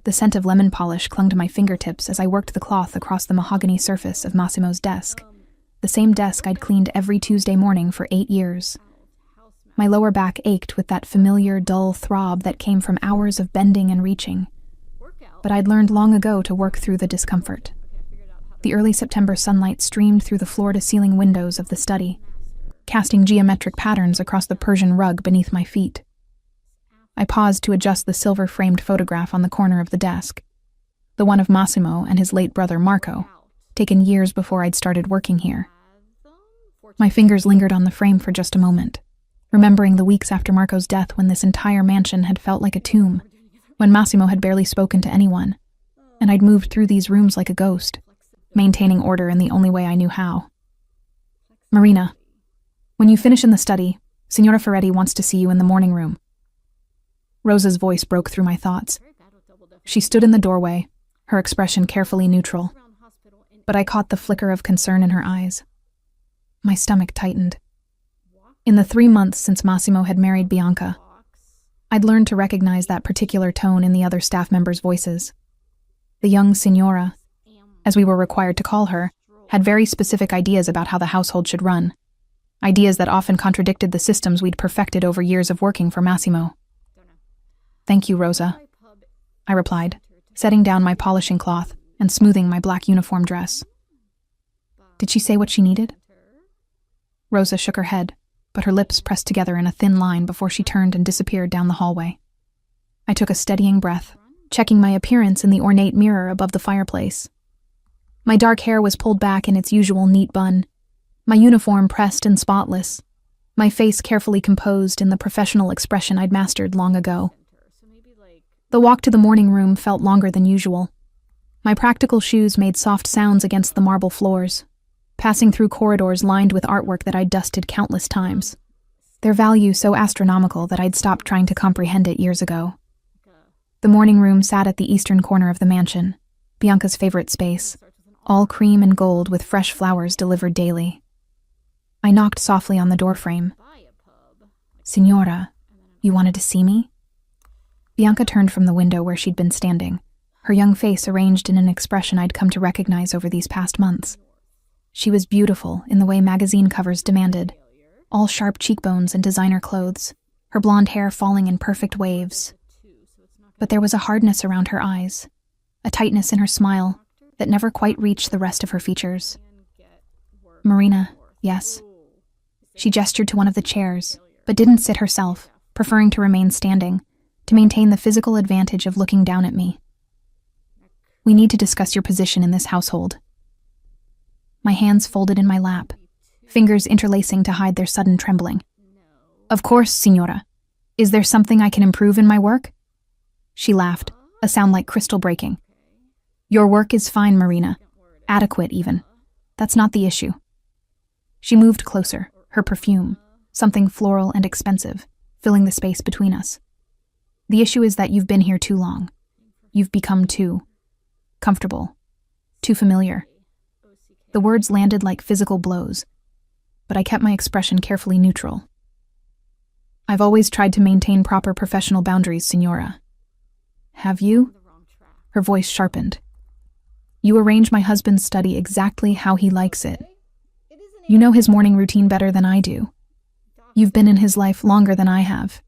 The scent of lemon polish clung to my fingertips as I worked the cloth across the mahogany surface of Massimo's desk, the same desk I'd cleaned every Tuesday morning for 8 years. My lower back ached with that familiar, dull throb that came from hours of bending and reaching. But I'd learned long ago to work through the discomfort. The early September sunlight streamed through the floor-to-ceiling windows of the study, casting geometric patterns across the Persian rug beneath my feet. I paused to adjust the silver-framed photograph on the corner of the desk, the one of Massimo and his late brother Marco, taken years before I'd started working here. My fingers lingered on the frame for just a moment, remembering the weeks after Marco's death when this entire mansion had felt like a tomb, when Massimo had barely spoken to anyone, and I'd moved through these rooms like a ghost, maintaining order in the only way I knew how. "Marina, when you finish in the study, Signora Ferretti wants to see you in the morning room." Rosa's voice broke through my thoughts. She stood in the doorway, her expression carefully neutral, but I caught the flicker of concern in her eyes. My stomach tightened. In the 3 months since Massimo had married Bianca, I'd learned to recognize that particular tone in the other staff members' voices. The young Signora, as we were required to call her, had very specific ideas about how the household should run, ideas that often contradicted the systems we'd perfected over years of working for Massimo. "Thank you, Rosa," I replied, setting down my polishing cloth and smoothing my black uniform dress. "Did she say what she needed?" Rosa shook her head, but her lips pressed together in a thin line before she turned and disappeared down the hallway. I took a steadying breath, checking my appearance in the ornate mirror above the fireplace. My dark hair was pulled back in its usual neat bun, my uniform pressed and spotless, my face carefully composed in the professional expression I'd mastered long ago. The walk to the morning room felt longer than usual. My practical shoes made soft sounds against the marble floors, passing through corridors lined with artwork that I'd dusted countless times, their value so astronomical that I'd stopped trying to comprehend it years ago. The morning room sat at the eastern corner of the mansion, Bianca's favorite space, all cream and gold with fresh flowers delivered daily. I knocked softly on the doorframe. "Signora, you wanted to see me?" Bianca turned from the window where she'd been standing, her young face arranged in an expression I'd come to recognize over these past months. She was beautiful in the way magazine covers demanded, all sharp cheekbones and designer clothes, her blonde hair falling in perfect waves. But there was a hardness around her eyes, a tightness in her smile that never quite reached the rest of her features. "Marina, yes." She gestured to one of the chairs, but didn't sit herself, preferring to remain standing, to maintain the physical advantage of looking down at me. "We need to discuss your position in this household." My hands folded in my lap, fingers interlacing to hide their sudden trembling. "Of course, Signora. Is there something I can improve in my work?" She laughed, a sound like crystal breaking. "Your work is fine, Marina. Adequate, even. That's not the issue." She moved closer, her perfume, something floral and expensive, filling the space between us. "The issue is that you've been here too long. You've become too comfortable, too familiar." The words landed like physical blows, but I kept my expression carefully neutral. "I've always tried to maintain proper professional boundaries, Signora." "Have you?" Her voice sharpened. "You arrange my husband's study exactly how he likes it. You know his morning routine better than I do. You've been in his life longer than I have."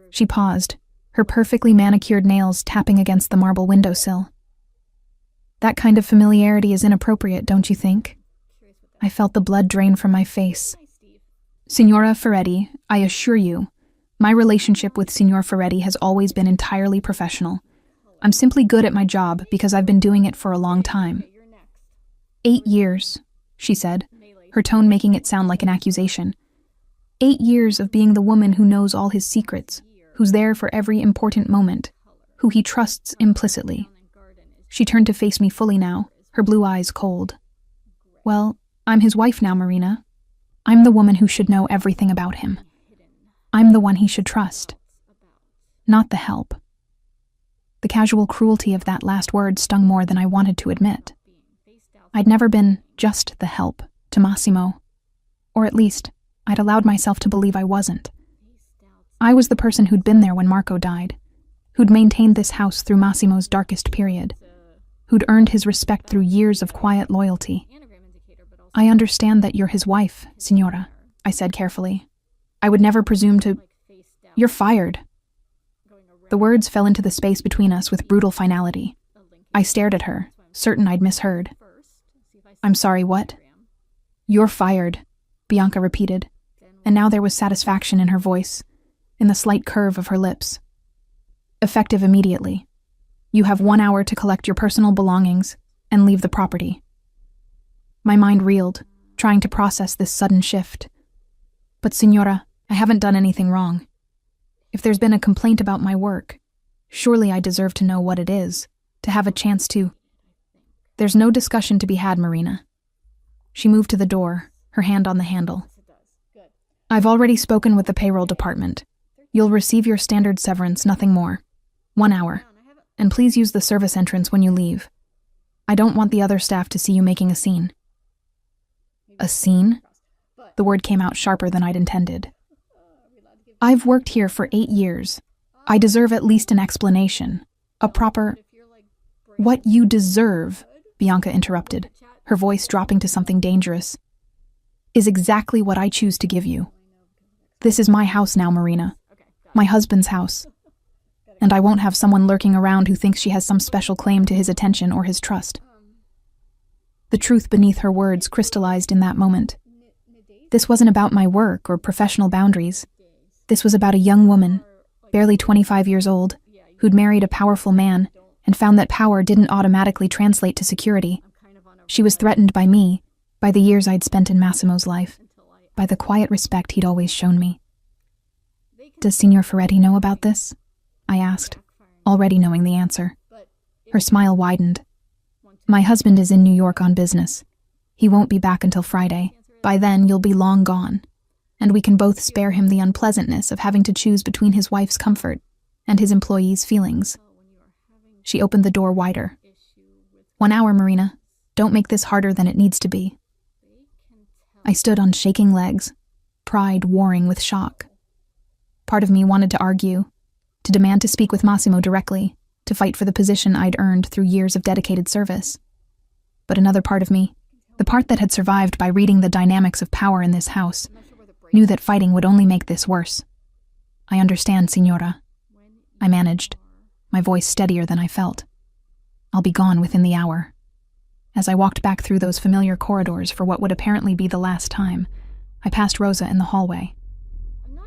She paused, her perfectly manicured nails tapping against the marble windowsill. "That kind of familiarity is inappropriate, don't you think?" I felt the blood drain from my face. "Signora Ferretti, I assure you, my relationship with Signor Ferretti has always been entirely professional. I'm simply good at my job because I've been doing it for a long time." 8 years, she said, her tone making it sound like an accusation. 8 years of being the woman who knows all his secrets, who's there for every important moment, who he trusts implicitly. She turned to face me fully now, her blue eyes cold. "Well, I'm his wife now, Marina. I'm the woman who should know everything about him. I'm the one he should trust, not the help." The casual cruelty of that last word stung more than I wanted to admit. I'd never been just the help to Massimo, or at least I'd allowed myself to believe I wasn't. I was the person who'd been there when Marco died, who'd maintained this house through Massimo's darkest period, who'd earned his respect through years of quiet loyalty. "I understand that you're his wife, Signora," I said carefully. "I would never presume to—" "You're fired." The words fell into the space between us with brutal finality. I stared at her, certain I'd misheard. "I'm sorry, what?" "You're fired," Bianca repeated, and now there was satisfaction in her voice, in the slight curve of her lips. "Effective immediately. You have 1 hour to collect your personal belongings and leave the property." My mind reeled, trying to process this sudden shift. "But Signora, I haven't done anything wrong. If there's been a complaint about my work, surely I deserve to know what it is, to have a chance to—" "There's no discussion to be had, Marina." She moved to the door, her hand on the handle. "I've already spoken with the payroll department. You'll receive your standard severance, nothing more. 1 hour. And please use the service entrance when you leave. I don't want the other staff to see you making a scene." "A scene?" The word came out sharper than I'd intended. "I've worked here for 8 years. I deserve at least an explanation. A proper—" "What you deserve," Bianca interrupted, her voice dropping to something dangerous, "is exactly what I choose to give you. This is my house now, Marina. My husband's house. And I won't have someone lurking around who thinks she has some special claim to his attention or his trust." The truth beneath her words crystallized in that moment. This wasn't about my work or professional boundaries. This was about a young woman, barely 25 years old, who'd married a powerful man and found that power didn't automatically translate to security. She was threatened by me, by the years I'd spent in Massimo's life, by the quiet respect he'd always shown me. "Does Signor Ferretti know about this?" I asked, already knowing the answer. Her smile widened. "My husband is in New York on business. He won't be back until Friday. By then, you'll be long gone, and we can both spare him the unpleasantness of having to choose between his wife's comfort and his employees' feelings." She opened the door wider. "1 hour, Marina. Don't make this harder than it needs to be." I stood on shaking legs, pride warring with shock. Part of me wanted to argue, to demand to speak with Massimo directly, to fight for the position I'd earned through years of dedicated service. But another part of me, the part that had survived by reading the dynamics of power in this house, knew that fighting would only make this worse. "I understand, Signora," I managed, my voice steadier than I felt. "I'll be gone within the hour." As I walked back through those familiar corridors for what would apparently be the last time, I passed Rosa in the hallway.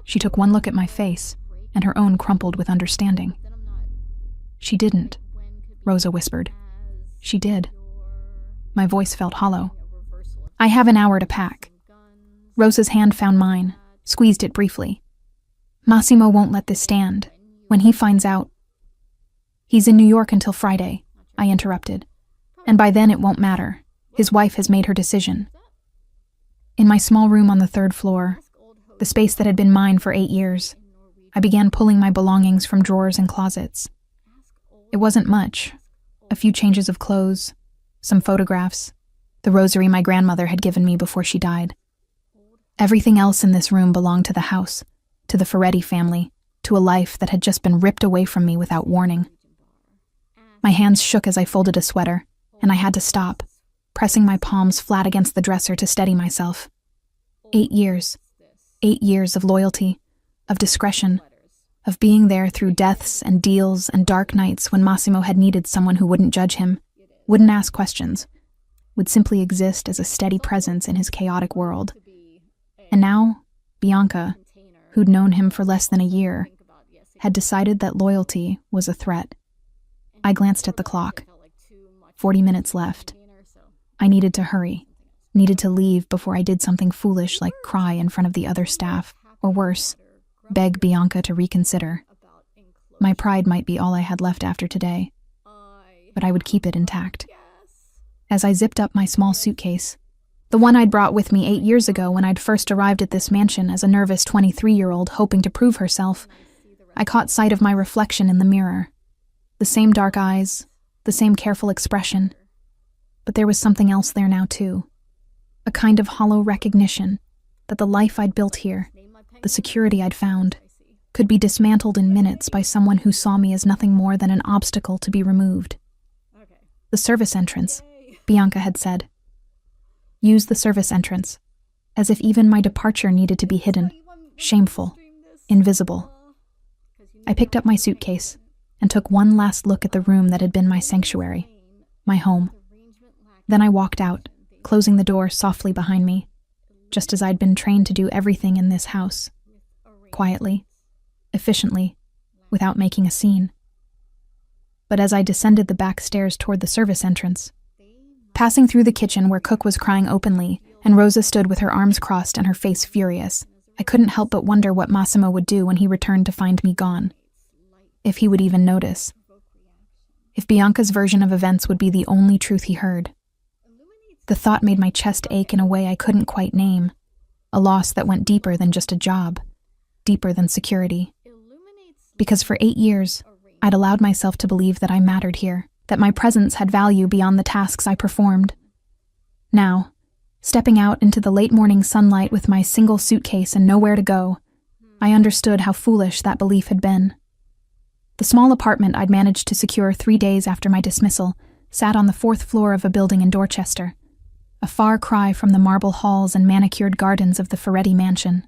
She took one look at my face, and her own crumpled with understanding. "She didn't," Rosa whispered. "She did." My voice felt hollow. "I have an hour to pack." Rosa's hand found mine, squeezed it briefly. "Massimo won't let this stand. When he finds out—" "He's in New York until Friday," I interrupted. "And by then it won't matter. His wife has made her decision." In my small room on the 3rd floor, the space that had been mine for 8 years, I began pulling my belongings from drawers and closets. It wasn't much. A few changes of clothes, some photographs, the rosary my grandmother had given me before she died. Everything else in this room belonged to the house, to the Ferretti family, to a life that had just been ripped away from me without warning. My hands shook as I folded a sweater, and I had to stop, pressing my palms flat against the dresser to steady myself. 8 years. 8 years of loyalty, of discretion, of being there through deaths and deals and dark nights when Massimo had needed someone who wouldn't judge him, wouldn't ask questions, would simply exist as a steady presence in his chaotic world. And now, Bianca, who'd known him for less than a year, had decided that loyalty was a threat. I glanced at the clock. 40 minutes left. I needed to hurry, needed to leave before I did something foolish like cry in front of the other staff, or worse, beg Bianca to reconsider. My pride might be all I had left after today, but I would keep it intact. As I zipped up my small suitcase, the one I'd brought with me 8 years ago when I'd first arrived at this mansion as a nervous 23-year-old hoping to prove herself, I caught sight of my reflection in the mirror. The same dark eyes, the same careful expression. But there was something else there now too. A kind of hollow recognition that the life I'd built here, the security I'd found, could be dismantled in minutes by someone who saw me as nothing more than an obstacle to be removed. The service entrance, Bianca had said. Use the service entrance, as if even my departure needed to be hidden, shameful, invisible. I picked up my suitcase and took one last look at the room that had been my sanctuary, my home. Then I walked out, closing the door softly behind me, just as I'd been trained to do everything in this house, quietly, efficiently, without making a scene. But as I descended the back stairs toward the service entrance, passing through the kitchen where Cook was crying openly and Rosa stood with her arms crossed and her face furious, I couldn't help but wonder what Massimo would do when he returned to find me gone. If he would even notice. If Bianca's version of events would be the only truth he heard. The thought made my chest ache in a way I couldn't quite name, a loss that went deeper than just a job, deeper than security. Because for 8 years, I'd allowed myself to believe that I mattered here, that my presence had value beyond the tasks I performed. Now, stepping out into the late morning sunlight with my single suitcase and nowhere to go, I understood how foolish that belief had been. The small apartment I'd managed to secure 3 days after my dismissal sat on the 4th floor of a building in Dorchester, a far cry from the marble halls and manicured gardens of the Ferretti mansion.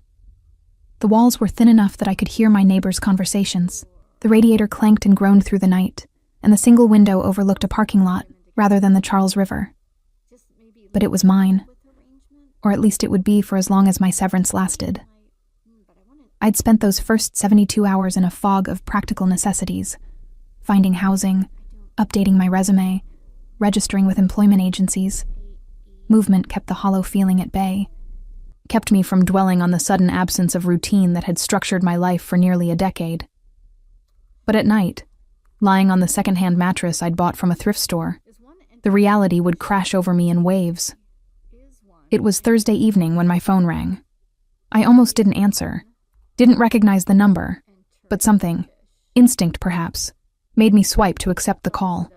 The walls were thin enough that I could hear my neighbors' conversations. The radiator clanked and groaned through the night, and the single window overlooked a parking lot rather than the Charles River. But it was mine, or at least it would be for as long as my severance lasted. I'd spent those first 72 hours in a fog of practical necessities, finding housing, updating my resume, registering with employment agencies. Movement kept the hollow feeling at bay, kept me from dwelling on the sudden absence of routine that had structured my life for nearly a decade. But at night, lying on the second-hand mattress I'd bought from a thrift store, the reality would crash over me in waves. It was Thursday evening when my phone rang. I almost didn't answer, didn't recognize the number, but something, instinct perhaps, made me swipe to accept the call.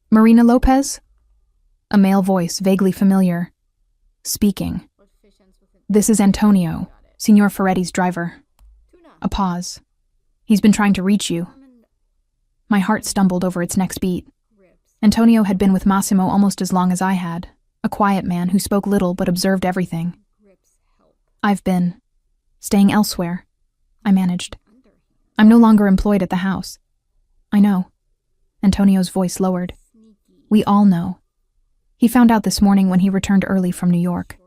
Marina Lopez? A male voice, vaguely familiar. Speaking. This is Antonio, Signor Ferretti's driver. A pause. He's been trying to reach you. My heart stumbled over its next beat. Antonio had been with Massimo almost as long as I had, a quiet man who spoke little but observed everything. I've been staying elsewhere, I managed. I'm no longer employed at the house. I know. Antonio's voice lowered. We all know. He found out this morning when he returned early from New York.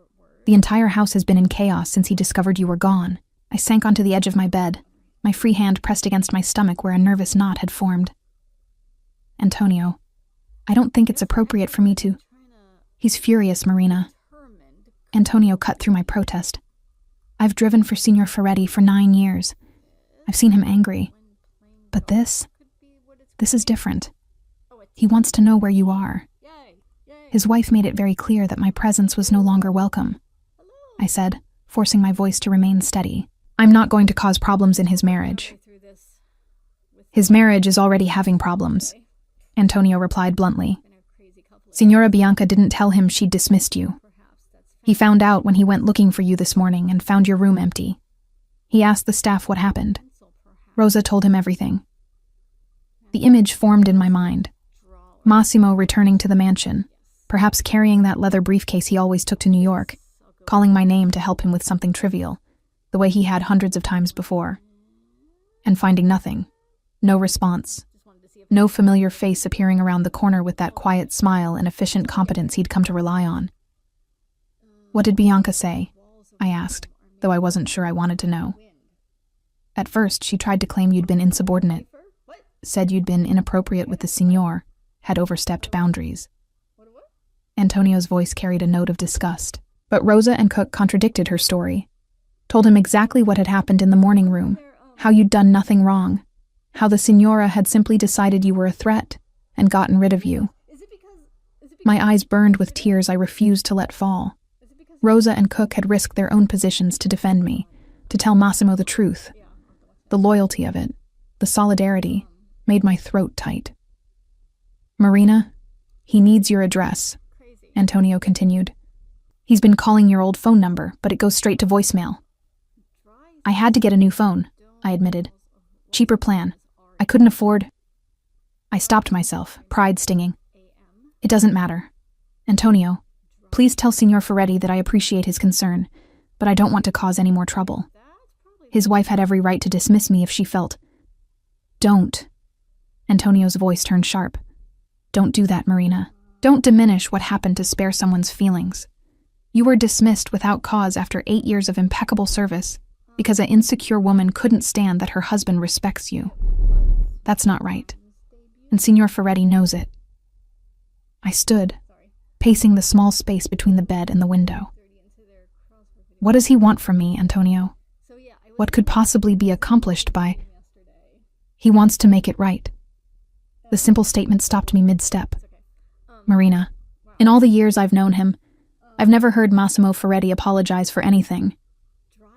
The entire house has been in chaos since he discovered you were gone. I sank onto the edge of my bed, my free hand pressed against my stomach where a nervous knot had formed. Antonio, I don't think it's appropriate for me to... He's furious, Marina. Antonio cut through my protest. I've driven for Signor Ferretti for 9 years. I've seen him angry. But this is different. He wants to know where you are. His wife made it very clear that my presence was no longer welcome. I said, forcing my voice to remain steady. I'm not going to cause problems in his marriage. His marriage is already having problems, Antonio replied bluntly. Signora Bianca didn't tell him she'd dismissed you. He found out when he went looking for you this morning and found your room empty. He asked the staff what happened. Rosa told him everything. The image formed in my mind. Massimo returning to the mansion, perhaps carrying that leather briefcase he always took to New York, calling my name to help him with something trivial, the way he had hundreds of times before. And finding nothing. No response. No familiar face appearing around the corner with that quiet smile and efficient competence he'd come to rely on. What did Bianca say? I asked, though I wasn't sure I wanted to know. At first, she tried to claim you'd been insubordinate, said you'd been inappropriate with the signor, had overstepped boundaries. Antonio's voice carried a note of disgust, but Rosa and Cook contradicted her story, told him exactly what had happened in the morning room, how you'd done nothing wrong, how the signora had simply decided you were a threat and gotten rid of you. My eyes burned with tears I refused to let fall. Rosa and Cook had risked their own positions to defend me, to tell Massimo the truth. The loyalty of it, the solidarity, made my throat tight. Marina, he needs your address, Antonio continued. He's been calling your old phone number, but it goes straight to voicemail. I had to get a new phone, I admitted. Cheaper plan. I couldn't afford... I stopped myself, pride stinging. It doesn't matter. Antonio, please tell Signor Ferretti that I appreciate his concern, but I don't want to cause any more trouble. His wife had every right to dismiss me if she felt... Don't. Antonio's voice turned sharp. Don't do that, Marina. Don't diminish what happened to spare someone's feelings. You were dismissed without cause after 8 years of impeccable service because an insecure woman couldn't stand that her husband respects you. That's not right. And Signor Ferretti knows it. I stood, pacing the small space between the bed and the window. What does he want from me, Antonio? What could possibly be accomplished by... He wants to make it right. The simple statement stopped me mid-step. Marina, in all the years I've known him, I've never heard Massimo Ferretti apologize for anything.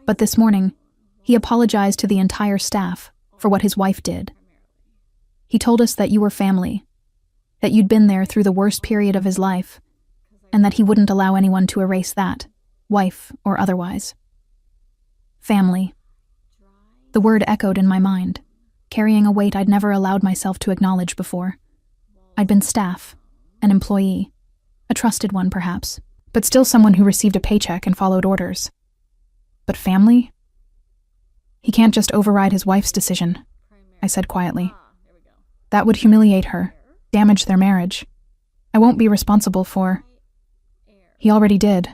But this morning, he apologized to the entire staff for what his wife did. He told us that you were family, that you'd been there through the worst period of his life, and that he wouldn't allow anyone to erase that, wife or otherwise. Family. The word echoed in my mind, carrying a weight I'd never allowed myself to acknowledge before. I'd been staff, an employee, a trusted one perhaps, but still someone who received a paycheck and followed orders. But family? He can't just override his wife's decision, I said quietly. That would humiliate her, damage their marriage. I won't be responsible for... He already did.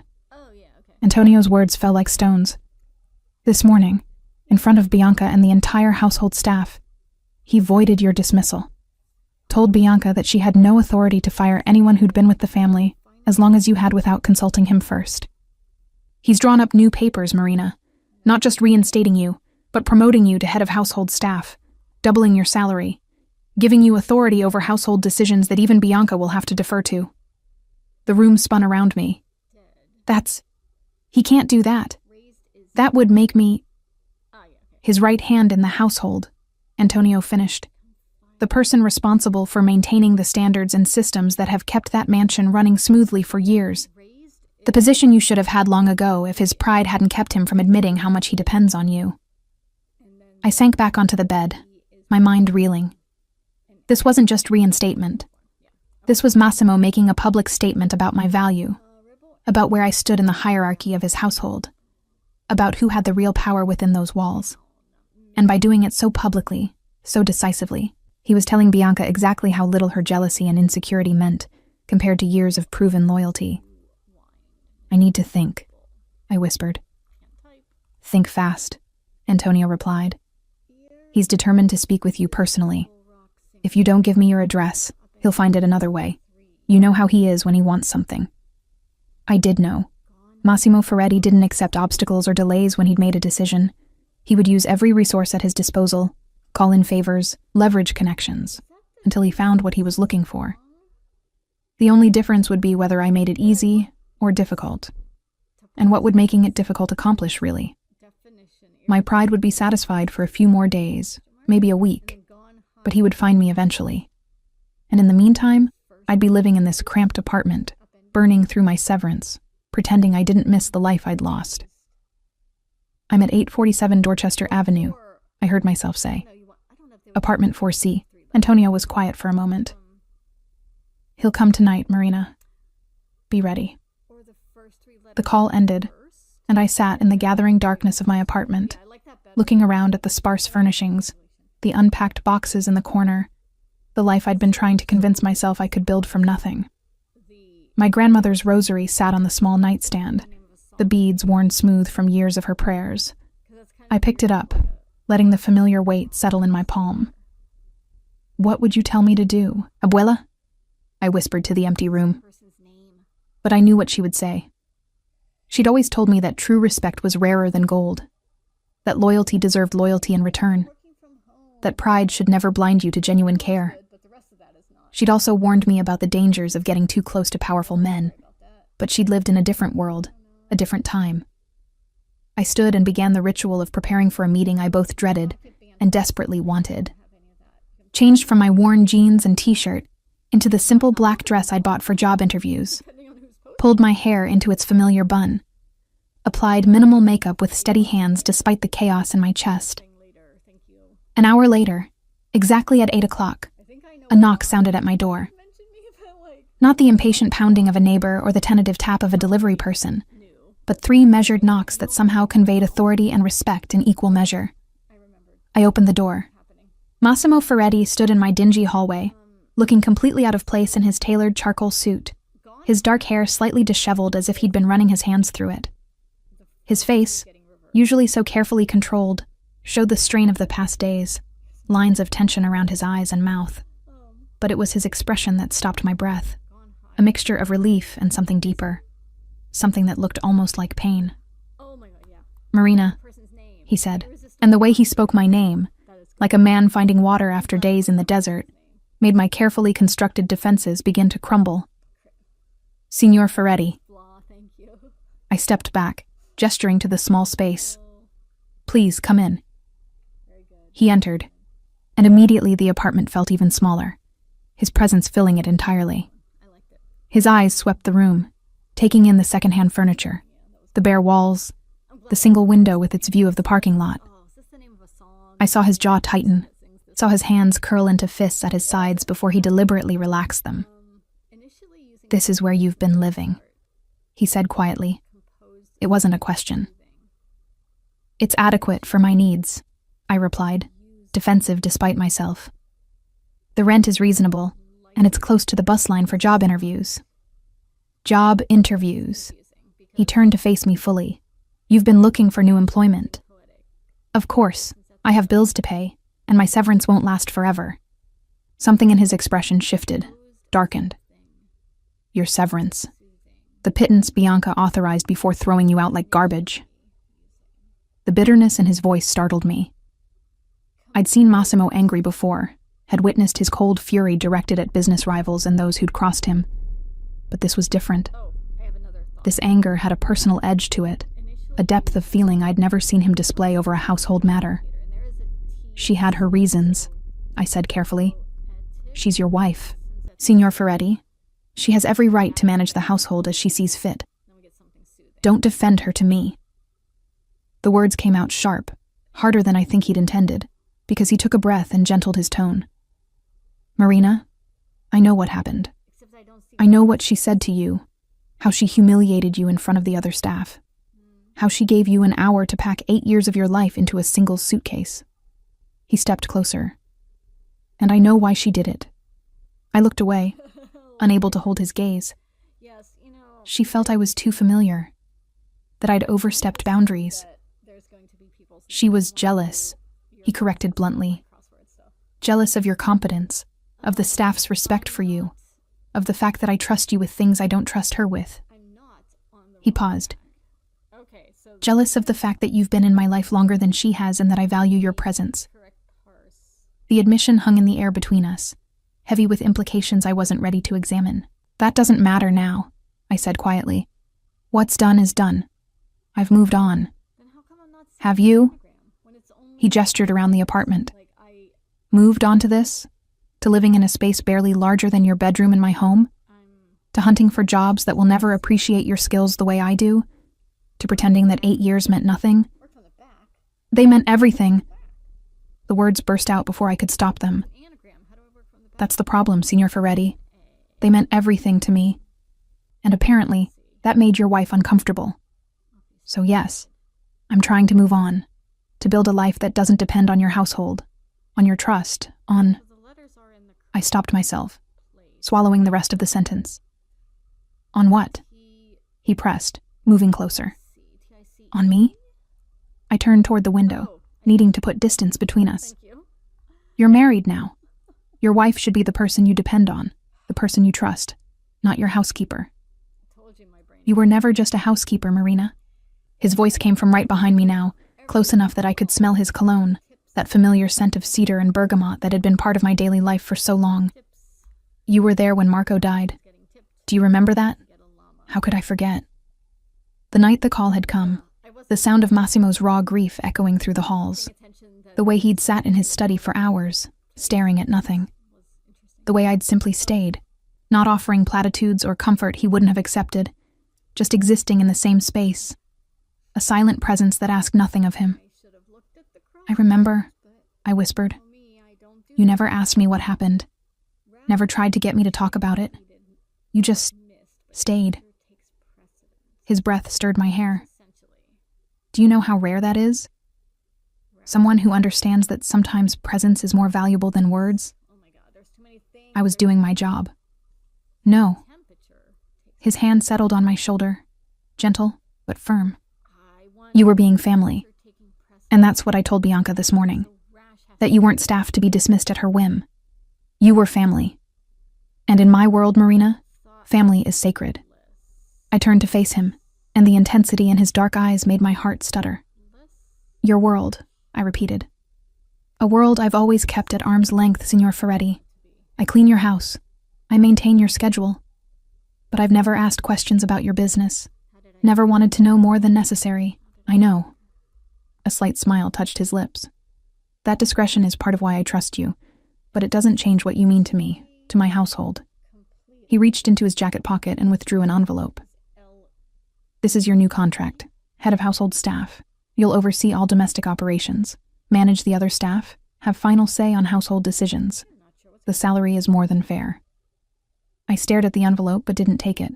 Antonio's words fell like stones. This morning, in front of Bianca and the entire household staff, he voided your dismissal. Told Bianca that she had no authority to fire anyone who'd been with the family as long as you had without consulting him first. He's drawn up new papers, Marina, not just reinstating you, but promoting you to head of household staff, doubling your salary, giving you authority over household decisions that even Bianca will have to defer to. The room spun around me. He can't do that. That would make me... His right hand in the household, Antonio finished. The person responsible for maintaining the standards and systems that have kept that mansion running smoothly for years. The position you should have had long ago if his pride hadn't kept him from admitting how much he depends on you. I sank back onto the bed, my mind reeling. This wasn't just reinstatement. This was Massimo making a public statement about my value, about where I stood in the hierarchy of his household, about who had the real power within those walls. And by doing it so publicly, so decisively, he was telling Bianca exactly how little her jealousy and insecurity meant compared to years of proven loyalty. I need to think, I whispered. Think fast, Antonio replied. He's determined to speak with you personally. If you don't give me your address, he'll find it another way. You know how he is when he wants something. I did know. Massimo Ferretti didn't accept obstacles or delays when he'd made a decision. He would use every resource at his disposal, call in favors, leverage connections, until he found what he was looking for. The only difference would be whether I made it easy or difficult, and what would making it difficult accomplish, really. My pride would be satisfied for a few more days, maybe a week, but he would find me eventually. And in the meantime, I'd be living in this cramped apartment, burning through my severance, pretending I didn't miss the life I'd lost. I'm at 847 Dorchester Avenue, I heard myself say. Apartment 4C. Antonio was quiet for a moment. He'll come tonight, Marina. Be ready. The call ended, and I sat in the gathering darkness of my apartment, looking around at the sparse furnishings, the unpacked boxes in the corner, the life I'd been trying to convince myself I could build from nothing. My grandmother's rosary sat on the small nightstand, the beads worn smooth from years of her prayers. I picked it up, letting the familiar weight settle in my palm. What would you tell me to do, Abuela? I whispered to the empty room. But I knew what she would say. She'd always told me that true respect was rarer than gold, that loyalty deserved loyalty in return, that pride should never blind you to genuine care. She'd also warned me about the dangers of getting too close to powerful men, but she'd lived in a different world, a different time. I stood and began the ritual of preparing for a meeting I both dreaded and desperately wanted. Changed from my worn jeans and t-shirt into the simple black dress I'd bought for job interviews, pulled my hair into its familiar bun, applied minimal makeup with steady hands despite the chaos in my chest, An hour later, exactly at 8 o'clock, a knock sounded at my door. Not the impatient pounding of a neighbor or the tentative tap of a delivery person, but 3 measured knocks that somehow conveyed authority and respect in equal measure. I opened the door. Massimo Ferretti stood in my dingy hallway, looking completely out of place in his tailored charcoal suit, his dark hair slightly disheveled as if he'd been running his hands through it. His face, usually so carefully controlled, showed the strain of the past days, lines of tension around his eyes and mouth. But it was his expression that stopped my breath, a mixture of relief and something deeper, something that looked almost like pain. "Marina," he said, and the way he spoke my name, like a man finding water after days in the desert, made my carefully constructed defenses begin to crumble. "Signor Ferretti." I stepped back, gesturing to the small space. "Please, come in." He entered, and immediately the apartment felt even smaller, his presence filling it entirely. His eyes swept the room, taking in the second-hand furniture, the bare walls, the single window with its view of the parking lot. I saw his jaw tighten, saw his hands curl into fists at his sides before he deliberately relaxed them. "This is where you've been living," he said quietly. It wasn't a question. "It's adequate for my needs," I replied, defensive despite myself. "The rent is reasonable, and it's close to the bus line for job interviews." "Job interviews." He turned to face me fully. "You've been looking for new employment." "Of course, I have bills to pay, and my severance won't last forever." Something in his expression shifted, darkened. "Your severance. The pittance Bianca authorized before throwing you out like garbage." The bitterness in his voice startled me. I'd seen Massimo angry before, had witnessed his cold fury directed at business rivals and those who'd crossed him. But this was different. This anger had a personal edge to it, a depth of feeling I'd never seen him display over a household matter. "She had her reasons," I said carefully. "She's your wife, Signor Ferretti. She has every right to manage the household as she sees fit. Don't defend her to me." The words came out sharp, harder than I think he'd intended, because he took a breath and gentled his tone. "Marina, I know what happened. I know what she said to you, how she humiliated you in front of the other staff, how she gave you an hour to pack 8 years of your life into a single suitcase." He stepped closer. "And I know why she did it." I looked away, unable to hold his gaze. She felt I was too familiar, that I'd overstepped boundaries. "She was jealous," he corrected bluntly. "Jealous of your competence, of the staff's respect for you, of the fact that I trust you with things I don't trust her with." He paused. "Jealous of the fact that you've been in my life longer than she has and that I value your presence." The admission hung in the air between us, heavy with implications I wasn't ready to examine. "That doesn't matter now," I said quietly. "What's done is done. I've moved on." "Have you?" He gestured around the apartment. "Moved on to this? To living in a space barely larger than your bedroom in my home? To hunting for jobs that will never appreciate your skills the way I do? To pretending that 8 years meant nothing?" "They meant everything." The words burst out before I could stop them. "That's the problem, Signor Ferretti. They meant everything to me. And apparently, that made your wife uncomfortable. So yes, I'm trying to move on, to build a life that doesn't depend on your household, on your trust, on..." I stopped myself, swallowing the rest of the sentence. "On what?" He pressed, moving closer. "On me?" I turned toward the window, needing to put distance between us. "You're married now. Your wife should be the person you depend on, the person you trust, not your housekeeper." "You were never just a housekeeper, Marina." His voice came from right behind me now, close enough that I could smell his cologne, that familiar scent of cedar and bergamot that had been part of my daily life for so long. "You were there when Marco died. Do you remember that?" How could I forget? The night the call had come, the sound of Massimo's raw grief echoing through the halls, the way he'd sat in his study for hours, staring at nothing, the way I'd simply stayed, not offering platitudes or comfort he wouldn't have accepted, just existing in the same space, a silent presence that asked nothing of him. I remember, I whispered. You never asked me what happened. Never tried to get me to talk about it. You just stayed. His breath stirred my hair. Do you know how rare that is? Someone who understands that sometimes presence is more valuable than words. I was doing my job. No. His hand settled on my shoulder, gentle but firm. You were being family. And that's what I told Bianca this morning. That you weren't staffed to be dismissed at her whim. You were family. And in my world, Marina, family is sacred. I turned to face him, and the intensity in his dark eyes made my heart stutter. Your world, I repeated. A world I've always kept at arm's length, Signor Ferretti. I clean your house. I maintain your schedule. But I've never asked questions about your business. Never wanted to know more than necessary. I know. A slight smile touched his lips. That discretion is part of why I trust you, but it doesn't change what you mean to me, to my household. He reached into his jacket pocket and withdrew an envelope. This is your new contract. Head of household staff. You'll oversee all domestic operations, manage the other staff, have final say on household decisions. The salary is more than fair. I stared at the envelope but didn't take it.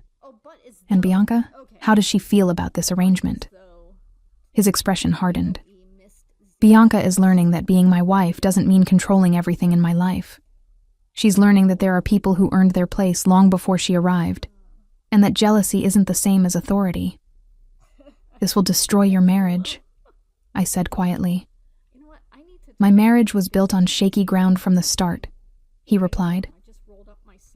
And Bianca, how does she feel about this arrangement? His expression hardened. Bianca is learning that being my wife doesn't mean controlling everything in my life. She's learning that there are people who earned their place long before she arrived, and that jealousy isn't the same as authority. This will destroy your marriage, I said quietly. My marriage was built on shaky ground from the start, he replied.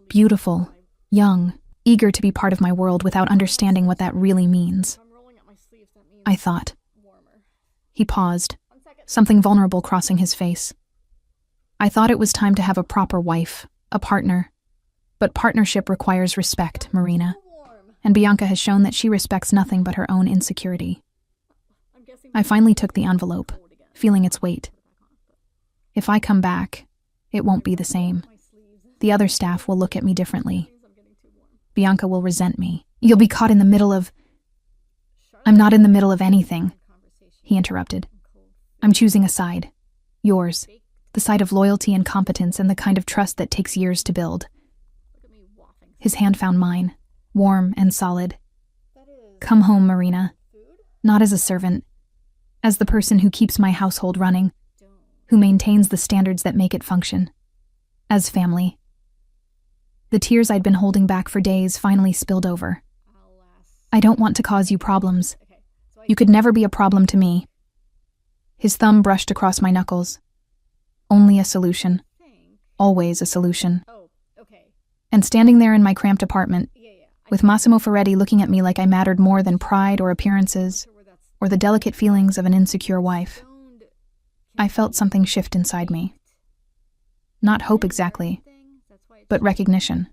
Beautiful, young, eager to be part of my world without understanding what that really means. I thought. He paused, something vulnerable crossing his face. I thought it was time to have a proper wife, a partner. But partnership requires respect, Marina. And Bianca has shown that she respects nothing but her own insecurity. I finally took the envelope, feeling its weight. If I come back, it won't be the same. The other staff will look at me differently. Bianca will resent me. You'll be caught in the middle of... I'm not in the middle of anything, he interrupted. I'm choosing a side. Yours. The side of loyalty and competence and the kind of trust that takes years to build. His hand found mine, warm and solid. Come home, Marina. Not as a servant. As the person who keeps my household running, who maintains the standards that make it function. As family. The tears I'd been holding back for days finally spilled over. I don't want to cause you problems. You could never be a problem to me. His thumb brushed across my knuckles. Only a solution. Always a solution. And standing there in my cramped apartment, with Massimo Ferretti looking at me like I mattered more than pride or appearances, or the delicate feelings of an insecure wife, I felt something shift inside me. Not hope exactly, but recognition.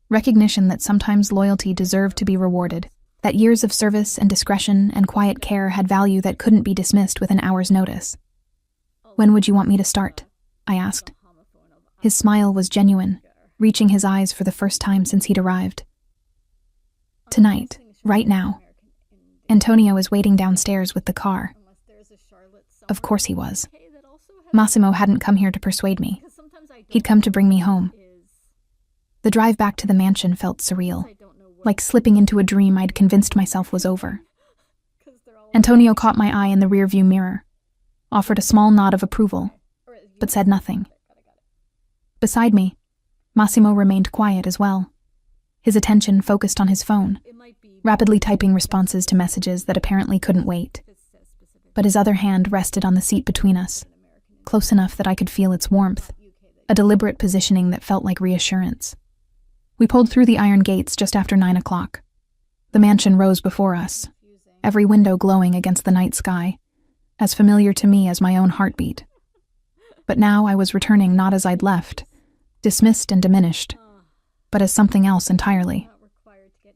Recognition that sometimes loyalty deserved to be rewarded, that years of service and discretion and quiet care had value that couldn't be dismissed with an hour's notice. When would you want me to start? I asked. His smile was genuine, reaching his eyes for the first time since he'd arrived. Tonight, right now. Antonio is waiting downstairs with the car. Of course he was. Massimo hadn't come here to persuade me. He'd come to bring me home. The drive back to the mansion felt surreal, like slipping into a dream I'd convinced myself was over. Antonio caught my eye in the rearview mirror, offered a small nod of approval, but said nothing. Beside me, Massimo remained quiet as well, his attention focused on his phone, rapidly typing responses to messages that apparently couldn't wait. But his other hand rested on the seat between us, close enough that I could feel its warmth, a deliberate positioning that felt like reassurance. We pulled through the iron gates just after 9 o'clock. The mansion rose before us, every window glowing against the night sky, as familiar to me as my own heartbeat. But now I was returning not as I'd left, dismissed and diminished, but as something else entirely.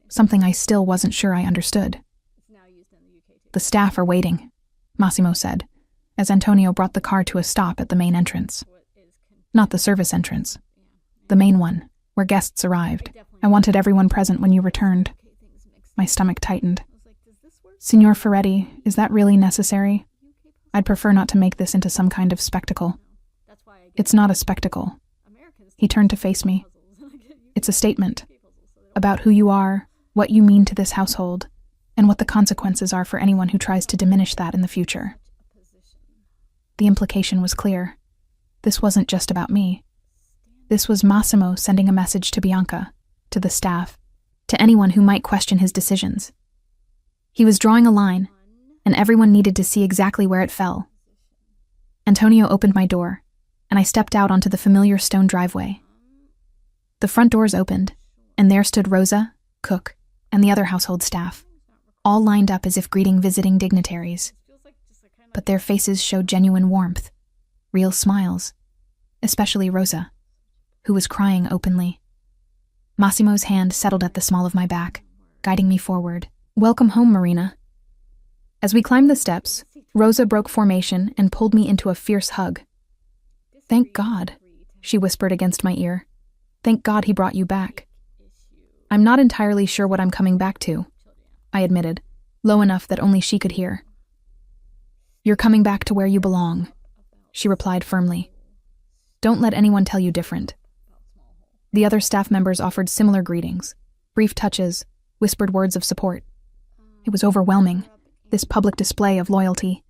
Something I still wasn't sure I understood. The staff are waiting, Massimo said, as Antonio brought the car to a stop at the main entrance. Not the service entrance, the main one, where guests arrived. I wanted everyone present when you returned. My stomach tightened. Signor Ferretti, is that really necessary? I'd prefer not to make this into some kind of spectacle. It's not a spectacle. He turned to face me. It's a statement about who you are, what you mean to this household, and what the consequences are for anyone who tries to diminish that in the future. The implication was clear. This wasn't just about me. This was Massimo sending a message to Bianca, to the staff, to anyone who might question his decisions. He was drawing a line, and everyone needed to see exactly where it fell. Antonio opened my door, and I stepped out onto the familiar stone driveway. The front doors opened, and there stood Rosa, cook, and the other household staff, all lined up as if greeting visiting dignitaries. But their faces showed genuine warmth, real smiles, especially Rosa, who was crying openly. Massimo's hand settled at the small of my back, guiding me forward. "Welcome home, Marina." As we climbed the steps, Rosa broke formation and pulled me into a fierce hug. "Thank God," she whispered against my ear. "Thank God he brought you back." "I'm not entirely sure what I'm coming back to," I admitted, low enough that only she could hear. "You're coming back to where you belong," she replied firmly. "Don't let anyone tell you different." The other staff members offered similar greetings, brief touches, whispered words of support. It was overwhelming, this public display of loyalty,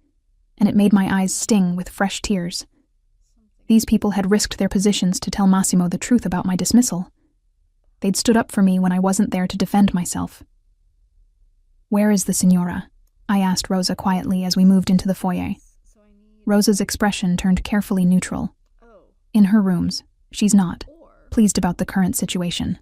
and it made my eyes sting with fresh tears. These people had risked their positions to tell Massimo the truth about my dismissal. They'd stood up for me when I wasn't there to defend myself. "Where is the signora?" I asked Rosa quietly as we moved into the foyer. Rosa's expression turned carefully neutral. "In her rooms. She's not pleased about the current situation."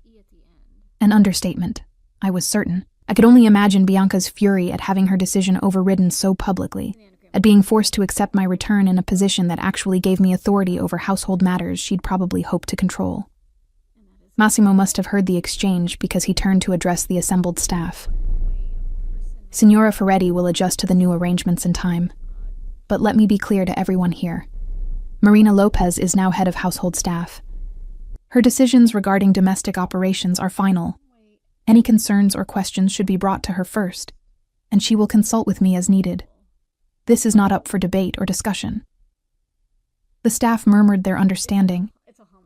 An understatement, I was certain. I could only imagine Bianca's fury at having her decision overridden so publicly, at being forced to accept my return in a position that actually gave me authority over household matters she'd probably hoped to control. Massimo must have heard the exchange because he turned to address the assembled staff. "Signora Ferretti will adjust to the new arrangements in time. But let me be clear to everyone here. Marina Lopez is now head of household staff. Her decisions regarding domestic operations are final. Any concerns or questions should be brought to her first, and she will consult with me as needed. This is not up for debate or discussion." The staff murmured their understanding,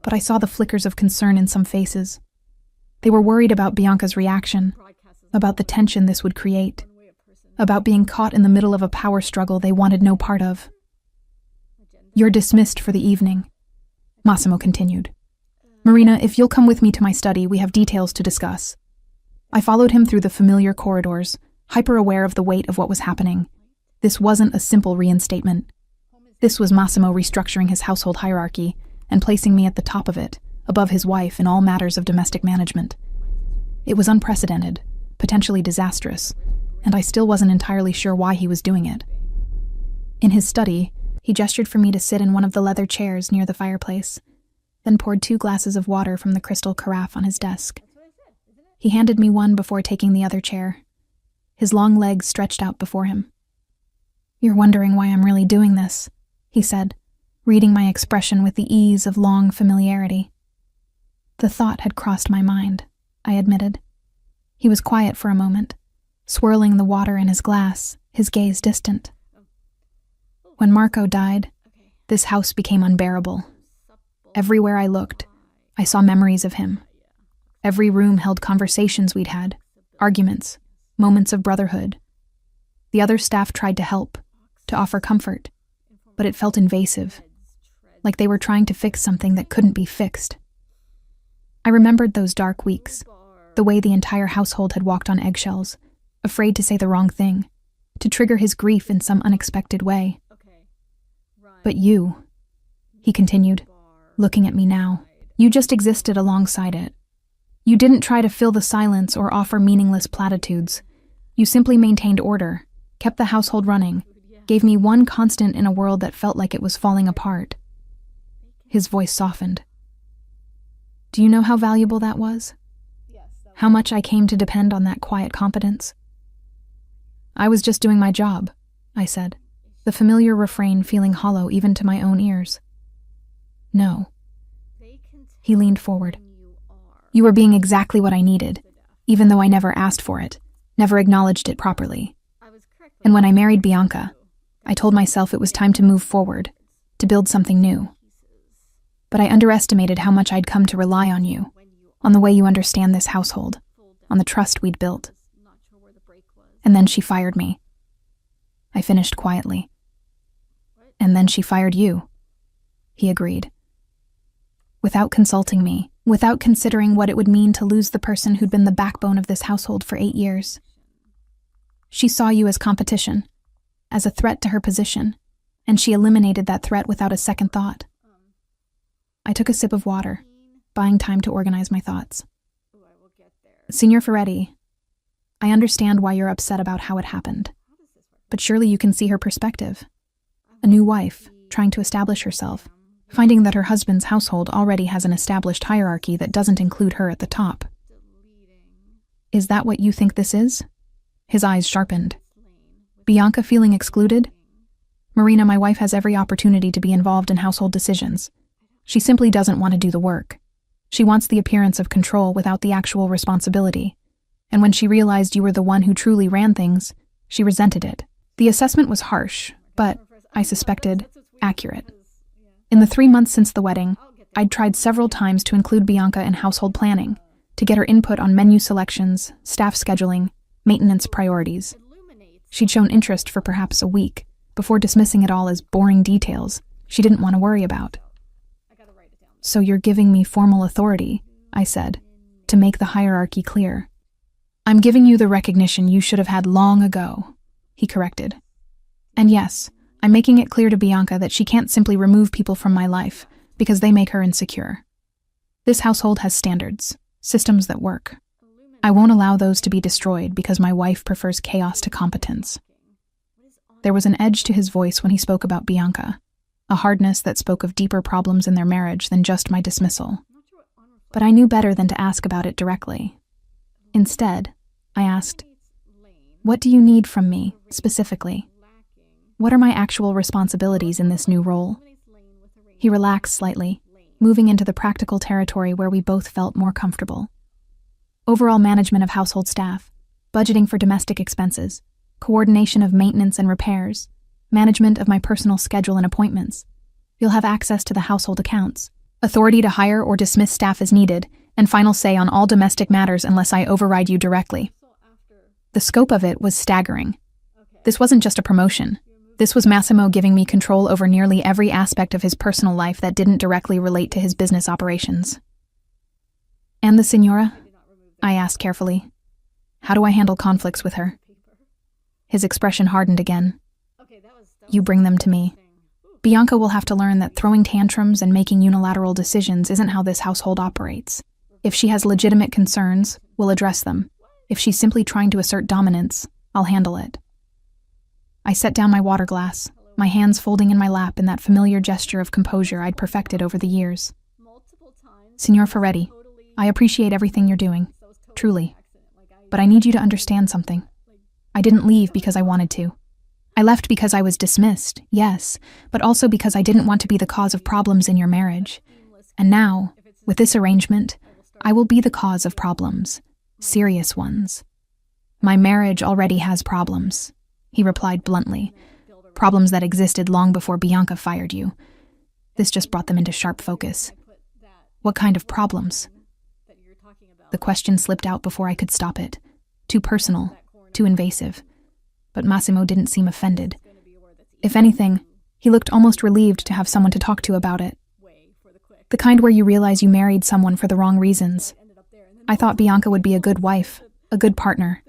but I saw the flickers of concern in some faces. They were worried about Bianca's reaction, about the tension this would create, about being caught in the middle of a power struggle they wanted no part of. "You're dismissed for the evening," Massimo continued. "Marina, if you'll come with me to my study, we have details to discuss." I followed him through the familiar corridors, hyper-aware of the weight of what was happening. This wasn't a simple reinstatement. This was Massimo restructuring his household hierarchy and placing me at the top of it, above his wife in all matters of domestic management. It was unprecedented, potentially disastrous, and I still wasn't entirely sure why he was doing it. In his study, he gestured for me to sit in one of the leather chairs near the fireplace, then poured 2 glasses of water from the crystal carafe on his desk. He handed me one before taking the other chair, his long legs stretched out before him. "You're wondering why I'm really doing this," he said, reading my expression with the ease of long familiarity. "The thought had crossed my mind," I admitted. He was quiet for a moment, swirling the water in his glass, his gaze distant. "When Marco died, this house became unbearable. Everywhere I looked, I saw memories of him. Every room held conversations we'd had, arguments, moments of brotherhood. The other staff tried to help, to offer comfort, but it felt invasive, like they were trying to fix something that couldn't be fixed. I remembered those dark weeks, the way the entire household had walked on eggshells, afraid to say the wrong thing, to trigger his grief in some unexpected way. "But you," he continued, looking at me now, "you just existed alongside it. You didn't try to fill the silence or offer meaningless platitudes. You simply maintained order, kept the household running, gave me one constant in a world that felt like it was falling apart." His voice softened. "Do you know how valuable that was? How much I came to depend on that quiet competence?" "I was just doing my job," I said, the familiar refrain feeling hollow even to my own ears. "No." He leaned forward. "You were being exactly what I needed, even though I never asked for it, never acknowledged it properly. And when I married Bianca, I told myself it was time to move forward, to build something new. But I underestimated how much I'd come to rely on you, on the way you understand this household, on the trust we'd built. And then she fired me. I finished quietly. And then she fired you. He agreed. Without consulting me, without considering what it would mean to lose the person who'd been the backbone of this household for 8 years. She saw you as competition, as a threat to her position, and she eliminated that threat without a second thought. I took a sip of water, buying time to organize my thoughts. Signor Ferretti, I understand why you're upset about how it happened, but surely you can see her perspective. A new wife, trying to establish herself, finding that her husband's household already has an established hierarchy that doesn't include her at the top. Is that what you think this is? His eyes sharpened. Bianca feeling excluded? Marina, my wife has every opportunity to be involved in household decisions. She simply doesn't want to do the work. She wants the appearance of control without the actual responsibility. And when she realized you were the one who truly ran things, she resented it. The assessment was harsh, but, I suspected, accurate. In the 3 months since the wedding, I'd tried several times to include Bianca in household planning, to get her input on menu selections, staff scheduling, maintenance priorities. She'd shown interest for perhaps a week, before dismissing it all as boring details she didn't want to worry about. So you're giving me formal authority, I said, to make the hierarchy clear. I'm giving you the recognition you should have had long ago, he corrected. And yes, I'm making it clear to Bianca that she can't simply remove people from my life because they make her insecure. This household has standards, systems that work. I won't allow those to be destroyed because my wife prefers chaos to competence. There was an edge to his voice when he spoke about Bianca, a hardness that spoke of deeper problems in their marriage than just my dismissal. But I knew better than to ask about it directly. Instead, I asked, "What do you need from me, specifically? What are my actual responsibilities in this new role?" He relaxed slightly, moving into the practical territory where we both felt more comfortable. Overall management of household staff, budgeting for domestic expenses, coordination of maintenance and repairs, management of my personal schedule and appointments. You'll have access to the household accounts, authority to hire or dismiss staff as needed, and final say on all domestic matters unless I override you directly. The scope of it was staggering. This wasn't just a promotion. This was Massimo giving me control over nearly every aspect of his personal life that didn't directly relate to his business operations. And the Signora? I asked carefully. How do I handle conflicts with her? His expression hardened again. You bring them to me. Bianca will have to learn that throwing tantrums and making unilateral decisions isn't how this household operates. If she has legitimate concerns, we'll address them. If she's simply trying to assert dominance, I'll handle it. I set down my water glass, my hands folding in my lap in that familiar gesture of composure I'd perfected over the years. Signor Ferretti, I appreciate everything you're doing, truly. But I need you to understand something. I didn't leave because I wanted to. I left because I was dismissed, yes, but also because I didn't want to be the cause of problems in your marriage. And now, with this arrangement, I will be the cause of problems, serious ones. My marriage already has problems, he replied bluntly. Problems that existed long before Bianca fired you. This just brought them into sharp focus. What kind of problems? The question slipped out before I could stop it. Too personal, too invasive. But Massimo didn't seem offended. If anything, he looked almost relieved to have someone to talk to about it. The kind where you realize you married someone for the wrong reasons. I thought Bianca would be a good wife, a good partner.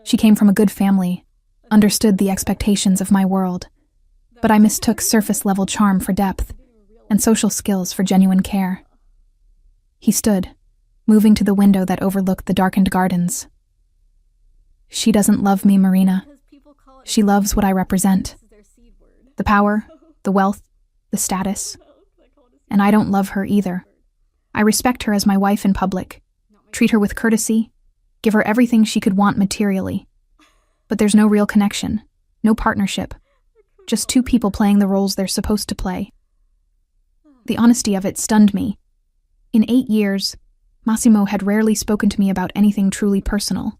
She came from a good family, understood the expectations of my world. But I mistook surface-level charm for depth, and social skills for genuine care. He stood, moving to the window that overlooked the darkened gardens. She doesn't love me, Marina. She loves what I represent. The power, the wealth, the status. And I don't love her either. I respect her as my wife in public, treat her with courtesy, give her everything she could want materially. But there's no real connection, no partnership, just two people playing the roles they're supposed to play. The honesty of it stunned me. In 8 years, Massimo had rarely spoken to me about anything truly personal.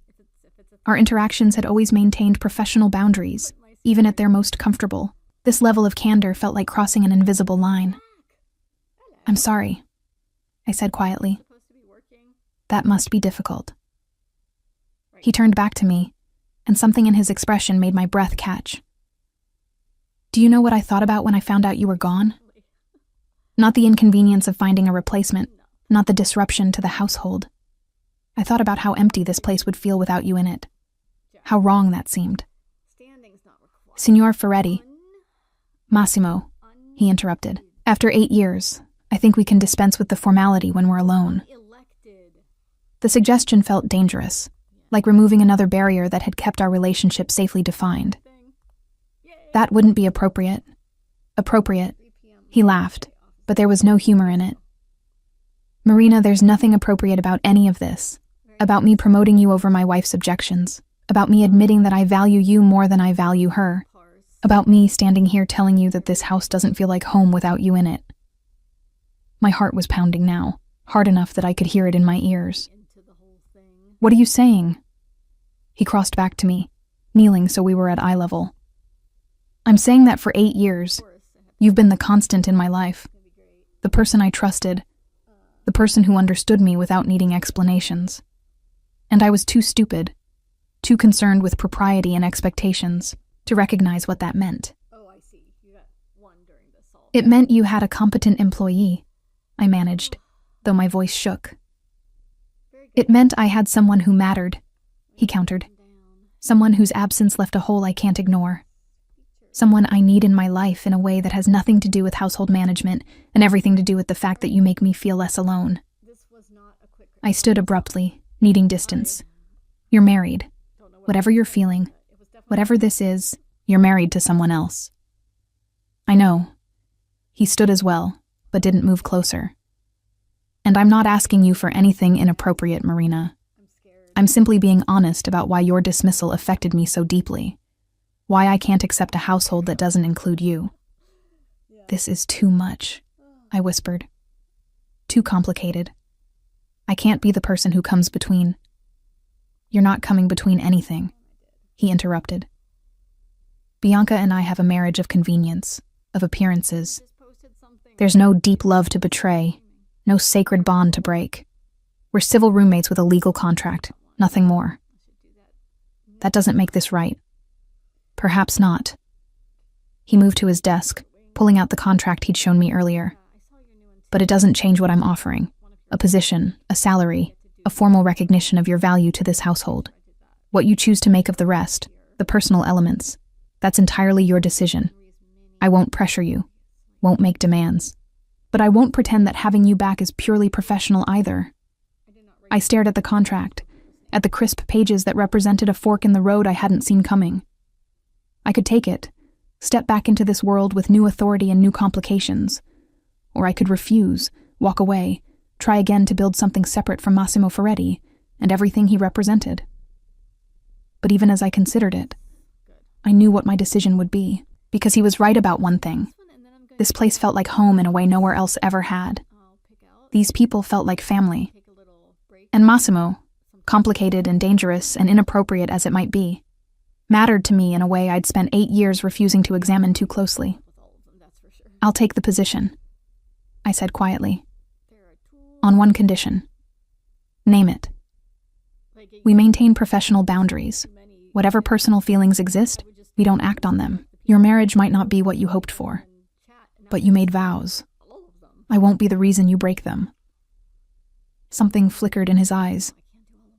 Our interactions had always maintained professional boundaries, even at their most comfortable. This level of candor felt like crossing an invisible line. "I'm sorry," I said quietly. "That must be difficult." He turned back to me, and something in his expression made my breath catch. "Do you know what I thought about when I found out you were gone? Not the inconvenience of finding a replacement, not the disruption to the household. I thought about how empty this place would feel without you in it. How wrong that seemed." "Signor Ferretti." "Massimo," he interrupted. "After 8 years, I think we can dispense with the formality when we're alone." The suggestion felt dangerous, like removing another barrier that had kept our relationship safely defined. "That wouldn't be appropriate." "Appropriate," he laughed, but there was no humor in it. "Marina, there's nothing appropriate about any of this. About me promoting you over my wife's objections. About me admitting that I value you more than I value her. About me standing here telling you that this house doesn't feel like home without you in it." My heart was pounding now, hard enough that I could hear it in my ears. "What are you saying?" He crossed back to me, kneeling so we were at eye level. "I'm saying that for 8 years, you've been the constant in my life. The person I trusted. The person who understood me without needing explanations. And I was too stupid, too concerned with propriety and expectations, to recognize what that meant. It meant you had a competent employee," I managed, though my voice shook. "It meant I had someone who mattered," he countered. "Someone whose absence left a hole I can't ignore. Someone I need in my life in a way that has nothing to do with household management and everything to do with the fact that you make me feel less alone." I stood abruptly, needing distance. "You're married. Whatever you're feeling, whatever this is, you're married to someone else." "I know." He stood as well, but didn't move closer. "And I'm not asking you for anything inappropriate, Marina. I'm simply being honest about why your dismissal affected me so deeply. Why I can't accept a household that doesn't include you." "This is too much," I whispered. "Too complicated. I can't be the person who comes between." "You're not coming between anything," he interrupted. "Bianca and I have a marriage of convenience, of appearances. There's no deep love to betray, no sacred bond to break. We're civil roommates with a legal contract, nothing more. That doesn't make this right." "Perhaps not." He moved to his desk, pulling out the contract he'd shown me earlier. "But it doesn't change what I'm offering. A position, a salary, a formal recognition of your value to this household. What you choose to make of the rest, the personal elements, that's entirely your decision. I won't pressure you, won't make demands. But I won't pretend that having you back is purely professional either." I stared at the contract, at the crisp pages that represented a fork in the road I hadn't seen coming. I could take it, step back into this world with new authority and new complications. Or I could refuse, walk away, try again to build something separate from Massimo Ferretti and everything he represented. But even as I considered it, I knew what my decision would be, because he was right about one thing. This place felt like home in a way nowhere else ever had. These people felt like family. And Massimo, complicated and dangerous and inappropriate as it might be, mattered to me in a way I'd spent 8 years refusing to examine too closely. "I'll take the position," I said quietly. "On one condition." "Name it." "We maintain professional boundaries. Whatever personal feelings exist, we don't act on them. Your marriage might not be what you hoped for, but you made vows. I won't be the reason you break them." Something flickered in his eyes.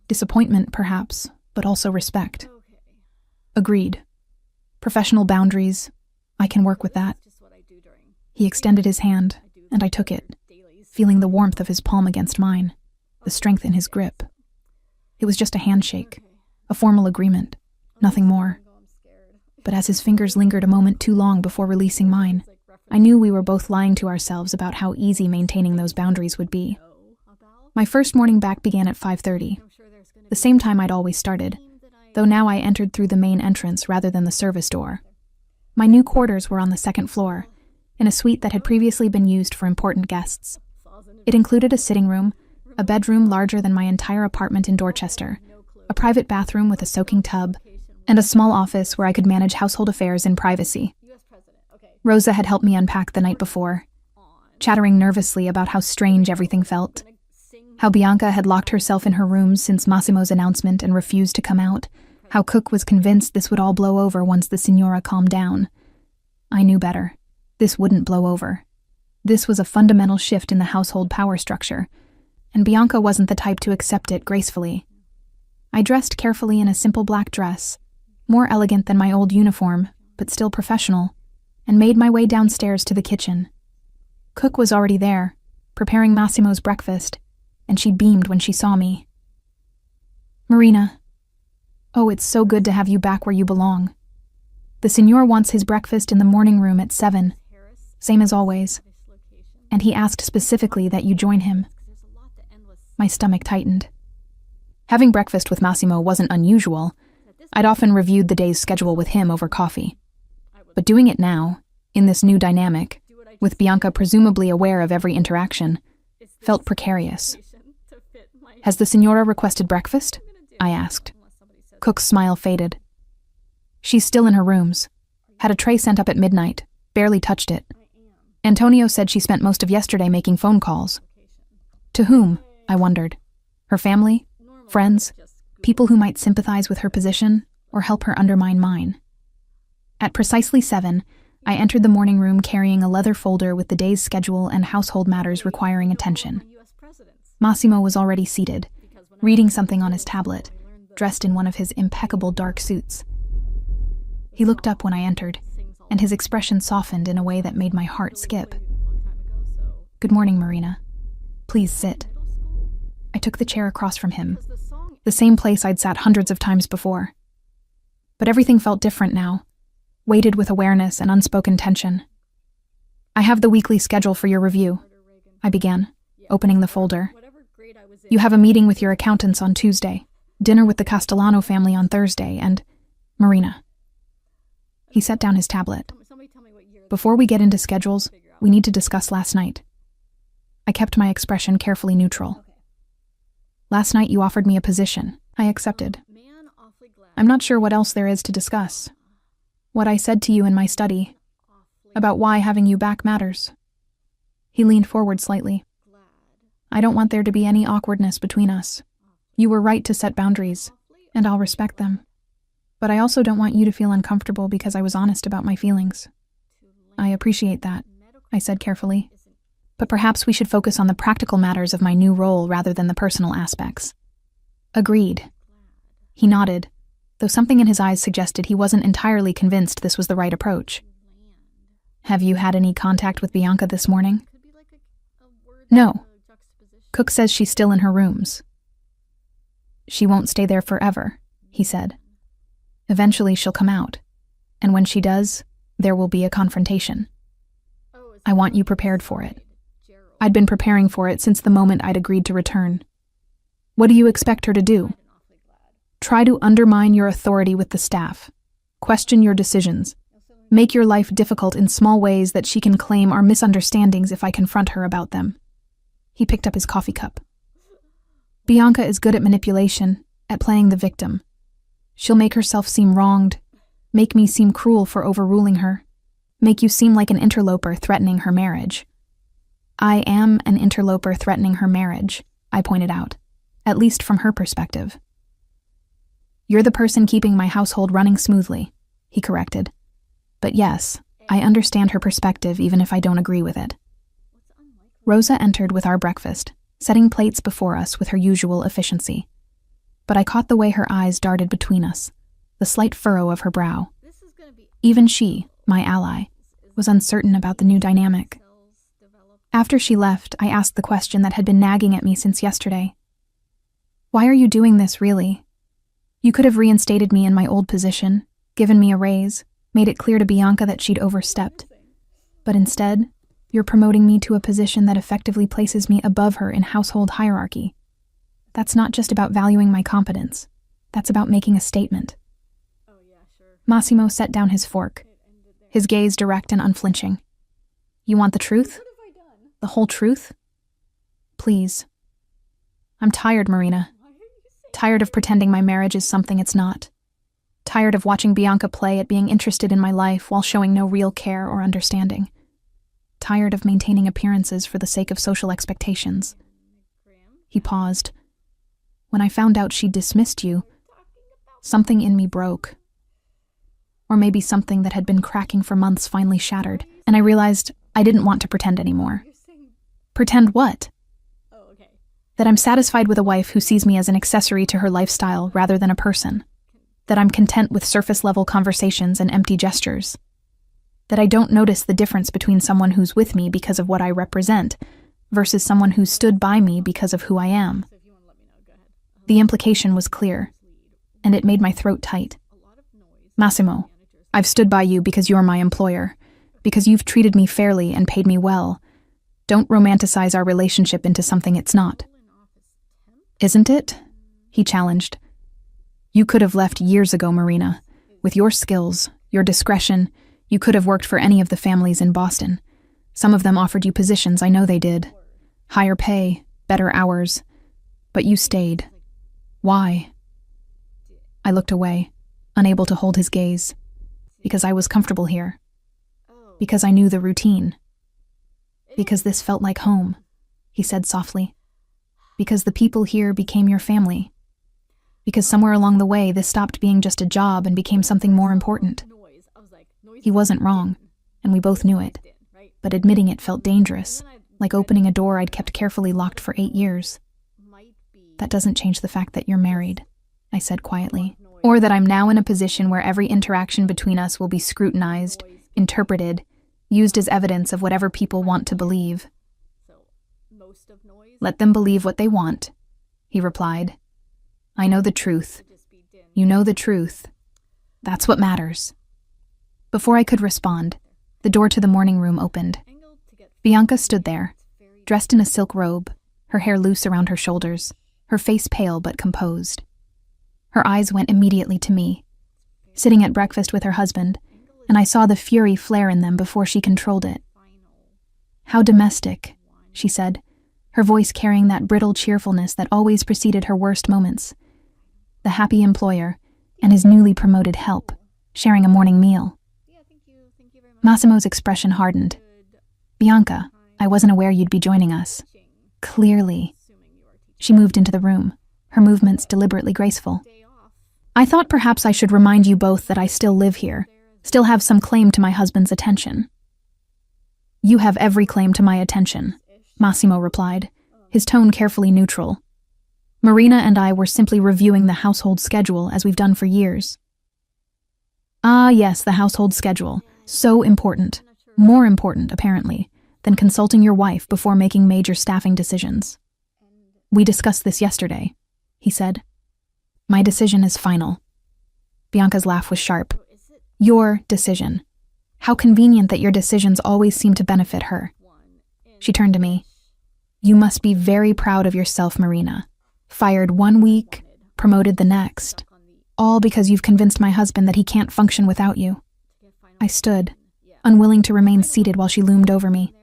Disappointment, perhaps, but also respect. "Agreed. Professional boundaries. I can work with that." He extended his hand, and I took it, feeling the warmth of his palm against mine, the strength in his grip. It was just a handshake, a formal agreement, nothing more. But as his fingers lingered a moment too long before releasing mine, I knew we were both lying to ourselves about how easy maintaining those boundaries would be. My first morning back began at 5:30, the same time I'd always started, though now I entered through the main entrance rather than the service door. My new quarters were on the second floor, in a suite that had previously been used for important guests. It included a sitting room, a bedroom larger than my entire apartment in Dorchester, a private bathroom with a soaking tub, and a small office where I could manage household affairs in privacy. Rosa had helped me unpack the night before, chattering nervously about how strange everything felt, how Bianca had locked herself in her room since Massimo's announcement and refused to come out, how Cook was convinced this would all blow over once the Signora calmed down. I knew better. This wouldn't blow over. This was a fundamental shift in the household power structure, and Bianca wasn't the type to accept it gracefully. I dressed carefully in a simple black dress, more elegant than my old uniform, but still professional, and made my way downstairs to the kitchen. Cook was already there, preparing Massimo's breakfast, and she beamed when she saw me. "Marina. Oh, it's so good to have you back where you belong. The Signor wants his breakfast in the morning room at 7, same as always, and he asked specifically that you join him." My stomach tightened. Having breakfast with Massimo wasn't unusual. I'd often reviewed the day's schedule with him over coffee. But doing it now, in this new dynamic, with Bianca presumably aware of every interaction, felt precarious. "Has the Signora requested breakfast?" I asked. Cook's smile faded. "She's still in her rooms. Had a tray sent up at midnight, barely touched it. Antonio said she spent most of yesterday making phone calls." To whom? I wondered. Her family? Friends? People who might sympathize with her position or help her undermine mine. At precisely 7, I entered the morning room carrying a leather folder with the day's schedule and household matters requiring attention. Massimo was already seated, reading something on his tablet, dressed in one of his impeccable dark suits. He looked up when I entered, and his expression softened in a way that made my heart skip. "Good morning, Marina. Please sit." I took the chair across from him, the same place I'd sat hundreds of times before. But everything felt different now, weighted with awareness and unspoken tension. "I have the weekly schedule for your review," I began, opening the folder. "You have a meeting with your accountants on Tuesday, dinner with the Castellano family on Thursday, and Marina." He set down his tablet. "Before we get into schedules, we need to discuss last night." I kept my expression carefully neutral. "Last night you offered me a position. I accepted. I'm not sure what else there is to discuss. What I said to you in my study, about why having you back matters." He leaned forward slightly. "I don't want there to be any awkwardness between us. You were right to set boundaries, and I'll respect them. But I also don't want you to feel uncomfortable because I was honest about my feelings." "I appreciate that," I said carefully. "But perhaps we should focus on the practical matters of my new role rather than the personal aspects." "Agreed." He nodded, though something in his eyes suggested he wasn't entirely convinced this was the right approach. "Have you had any contact with Bianca this morning?" "No. Cook says she's still in her rooms." "She won't stay there forever," he said. "Eventually she'll come out, and when she does, there will be a confrontation. I want you prepared for it." I'd been preparing for it since the moment I'd agreed to return. "What do you expect her to do?" "Try to undermine your authority with the staff, question your decisions, make your life difficult in small ways that she can claim are misunderstandings if I confront her about them." He picked up his coffee cup. "Bianca is good at manipulation, at playing the victim. She'll make herself seem wronged, make me seem cruel for overruling her, make you seem like an interloper threatening her marriage." "I am an interloper threatening her marriage," I pointed out, at least from her perspective. "You're the person keeping my household running smoothly," he corrected. "But yes, I understand her perspective even if I don't agree with it." Rosa entered with our breakfast, setting plates before us with her usual efficiency. But I caught the way her eyes darted between us, the slight furrow of her brow. Even she, my ally, was uncertain about the new dynamic. After she left, I asked the question that had been nagging at me since yesterday. "Why are you doing this, really? You could have reinstated me in my old position, given me a raise, made it clear to Bianca that she'd overstepped. But instead, you're promoting me to a position that effectively places me above her in household hierarchy. That's not just about valuing my competence. That's about making a statement." Massimo set down his fork, his gaze direct and unflinching. "You want the truth? The whole truth? Please. I'm tired, Marina. Tired of pretending my marriage is something it's not. tired of watching Bianca play at being interested in my life while showing no real care or understanding. Tired of maintaining appearances for the sake of social expectations. He paused. When I found out she'd dismissed you, something in me broke. Or maybe something that had been cracking for months finally shattered, and I realized I didn't want to pretend anymore. Pretend what? That I'm satisfied with a wife who sees me as an accessory to her lifestyle rather than a person. That I'm content with surface-level conversations and empty gestures. That I don't notice the difference between someone who's with me because of what I represent versus someone who stood by me because of who I am. The implication was clear, and it made my throat tight. Massimo, I've stood by you because you're my employer, because you've treated me fairly and paid me well. Don't romanticize our relationship into something it's not. Isn't it? He challenged. You could have left years ago, Marina. With your skills, your discretion, you could have worked for any of the families in Boston. Some of them offered you positions, I know they did. Higher pay, better hours. But you stayed. Why? I looked away, unable to hold his gaze. Because I was comfortable here. Because I knew the routine. Because this felt like home, he said softly. Because the people here became your family. Because somewhere along the way, this stopped being just a job and became something more important. He wasn't wrong, and we both knew it. But admitting it felt dangerous, like opening a door I'd kept carefully locked for 8 years. That doesn't change the fact that you're married, I said quietly. Or that I'm now in a position where every interaction between us will be scrutinized, interpreted, used as evidence of whatever people want to believe. Let them believe what they want, he replied. I know the truth. You know the truth. That's what matters. Before I could respond, the door to the morning room opened. Bianca stood there, dressed in a silk robe, her hair loose around her shoulders, her face pale but composed. Her eyes went immediately to me, sitting at breakfast with her husband, and I saw the fury flare in them before she controlled it. How domestic, she said, her voice carrying that brittle cheerfulness that always preceded her worst moments. The happy employer and his newly promoted help, sharing a morning meal. Massimo's expression hardened. Bianca, I wasn't aware you'd be joining us. Clearly. She moved into the room, her movements deliberately graceful. I thought perhaps I should remind you both that I still live here, still have some claim to my husband's attention. You have every claim to my attention, Massimo replied, his tone carefully neutral. Marina and I were simply reviewing the household schedule as we've done for years. Ah, yes, the household schedule. So important. More important, apparently, than consulting your wife before making major staffing decisions. We discussed this yesterday, he said. My decision is final. Bianca's laugh was sharp. Your decision. How convenient that your decisions always seem to benefit her. She turned to me. You must be very proud of yourself, Marina. Fired 1 week, promoted the next. All because you've convinced my husband that he can't function without you. I stood, unwilling to remain seated while she loomed over me.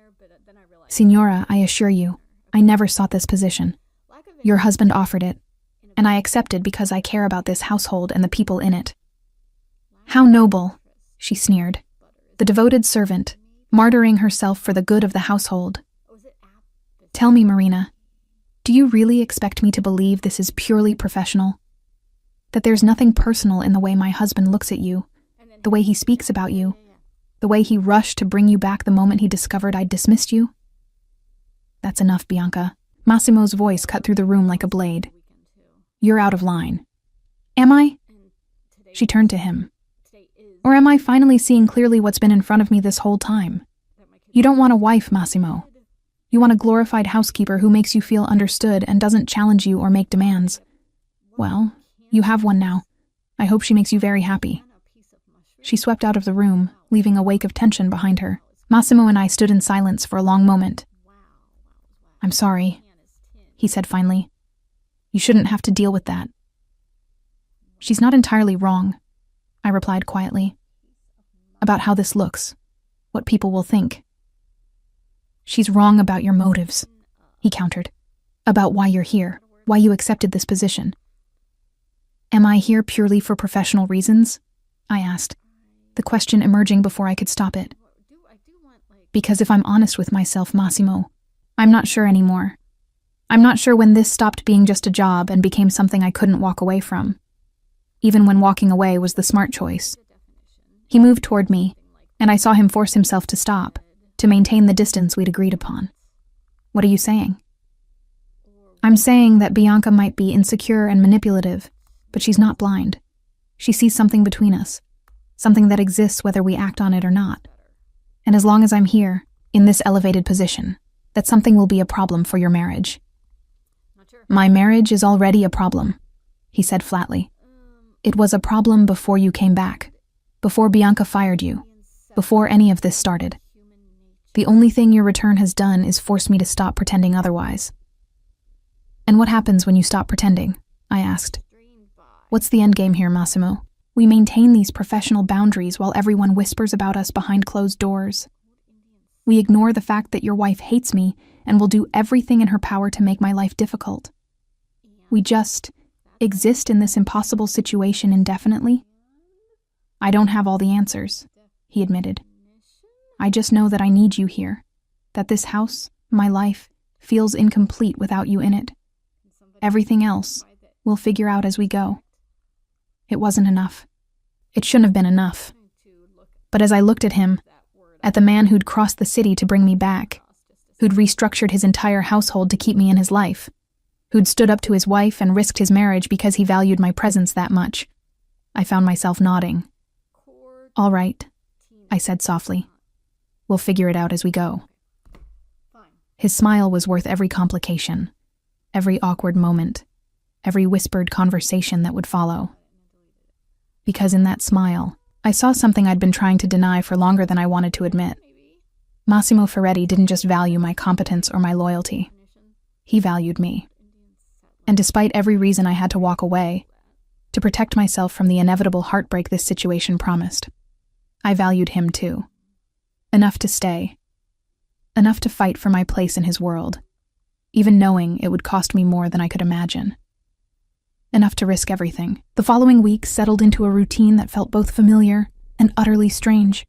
Signora, I assure you, I never sought this position. Your husband offered it, and I accepted because I care about this household and the people in it. How noble, she sneered. The devoted servant, martyring herself for the good of the household. Tell me, Marina, do you really expect me to believe this is purely professional? That there's nothing personal in the way my husband looks at you, the way he speaks about you, the way he rushed to bring you back the moment he discovered I'd dismissed you? That's enough, Bianca. Massimo's voice cut through the room like a blade. You're out of line. Am I? She turned to him. Or am I finally seeing clearly what's been in front of me this whole time? You don't want a wife, Massimo. You want a glorified housekeeper who makes you feel understood and doesn't challenge you or make demands. Well, you have one now. I hope she makes you very happy. She swept out of the room, leaving a wake of tension behind her. Massimo and I stood in silence for a long moment. I'm sorry, he said finally. You shouldn't have to deal with that. She's not entirely wrong, I replied quietly. About how this looks, what people will think. She's wrong about your motives, he countered. About why you're here, why you accepted this position. Am I here purely for professional reasons? I asked, the question emerging before I could stop it. Because if I'm honest with myself, Massimo, I'm not sure anymore. I'm not sure when this stopped being just a job and became something I couldn't walk away from, even when walking away was the smart choice. He moved toward me, and I saw him force himself to stop, to maintain the distance we'd agreed upon. What are you saying? I'm saying that Bianca might be insecure and manipulative, but she's not blind. She sees something between us, something that exists whether we act on it or not. And as long as I'm here, in this elevated position, that something will be a problem for your marriage. My marriage is already a problem, he said flatly. It was a problem before you came back, before Bianca fired you, before any of this started. The only thing your return has done is force me to stop pretending otherwise. And what happens when you stop pretending? I asked. What's the end game here, Massimo? We maintain these professional boundaries while everyone whispers about us behind closed doors. We ignore the fact that your wife hates me and will do everything in her power to make my life difficult. We just exist in this impossible situation indefinitely. I don't have all the answers, he admitted. I just know that I need you here, that this house, my life, feels incomplete without you in it. Everything else we'll figure out as we go. It wasn't enough. It shouldn't have been enough. But as I looked at him, at the man who'd crossed the city to bring me back, who'd restructured his entire household to keep me in his life, who'd stood up to his wife and risked his marriage because he valued my presence that much, I found myself nodding. All right, I said softly. We'll figure it out as we go. His smile was worth every complication, every awkward moment, every whispered conversation that would follow. Because in that smile, I saw something I'd been trying to deny for longer than I wanted to admit. Massimo Ferretti didn't just value my competence or my loyalty. He valued me. And despite every reason I had to walk away, to protect myself from the inevitable heartbreak this situation promised, I valued him too. Enough to stay. Enough to fight for my place in his world, even knowing it would cost me more than I could imagine. Enough to risk everything. The following week settled into a routine that felt both familiar and utterly strange.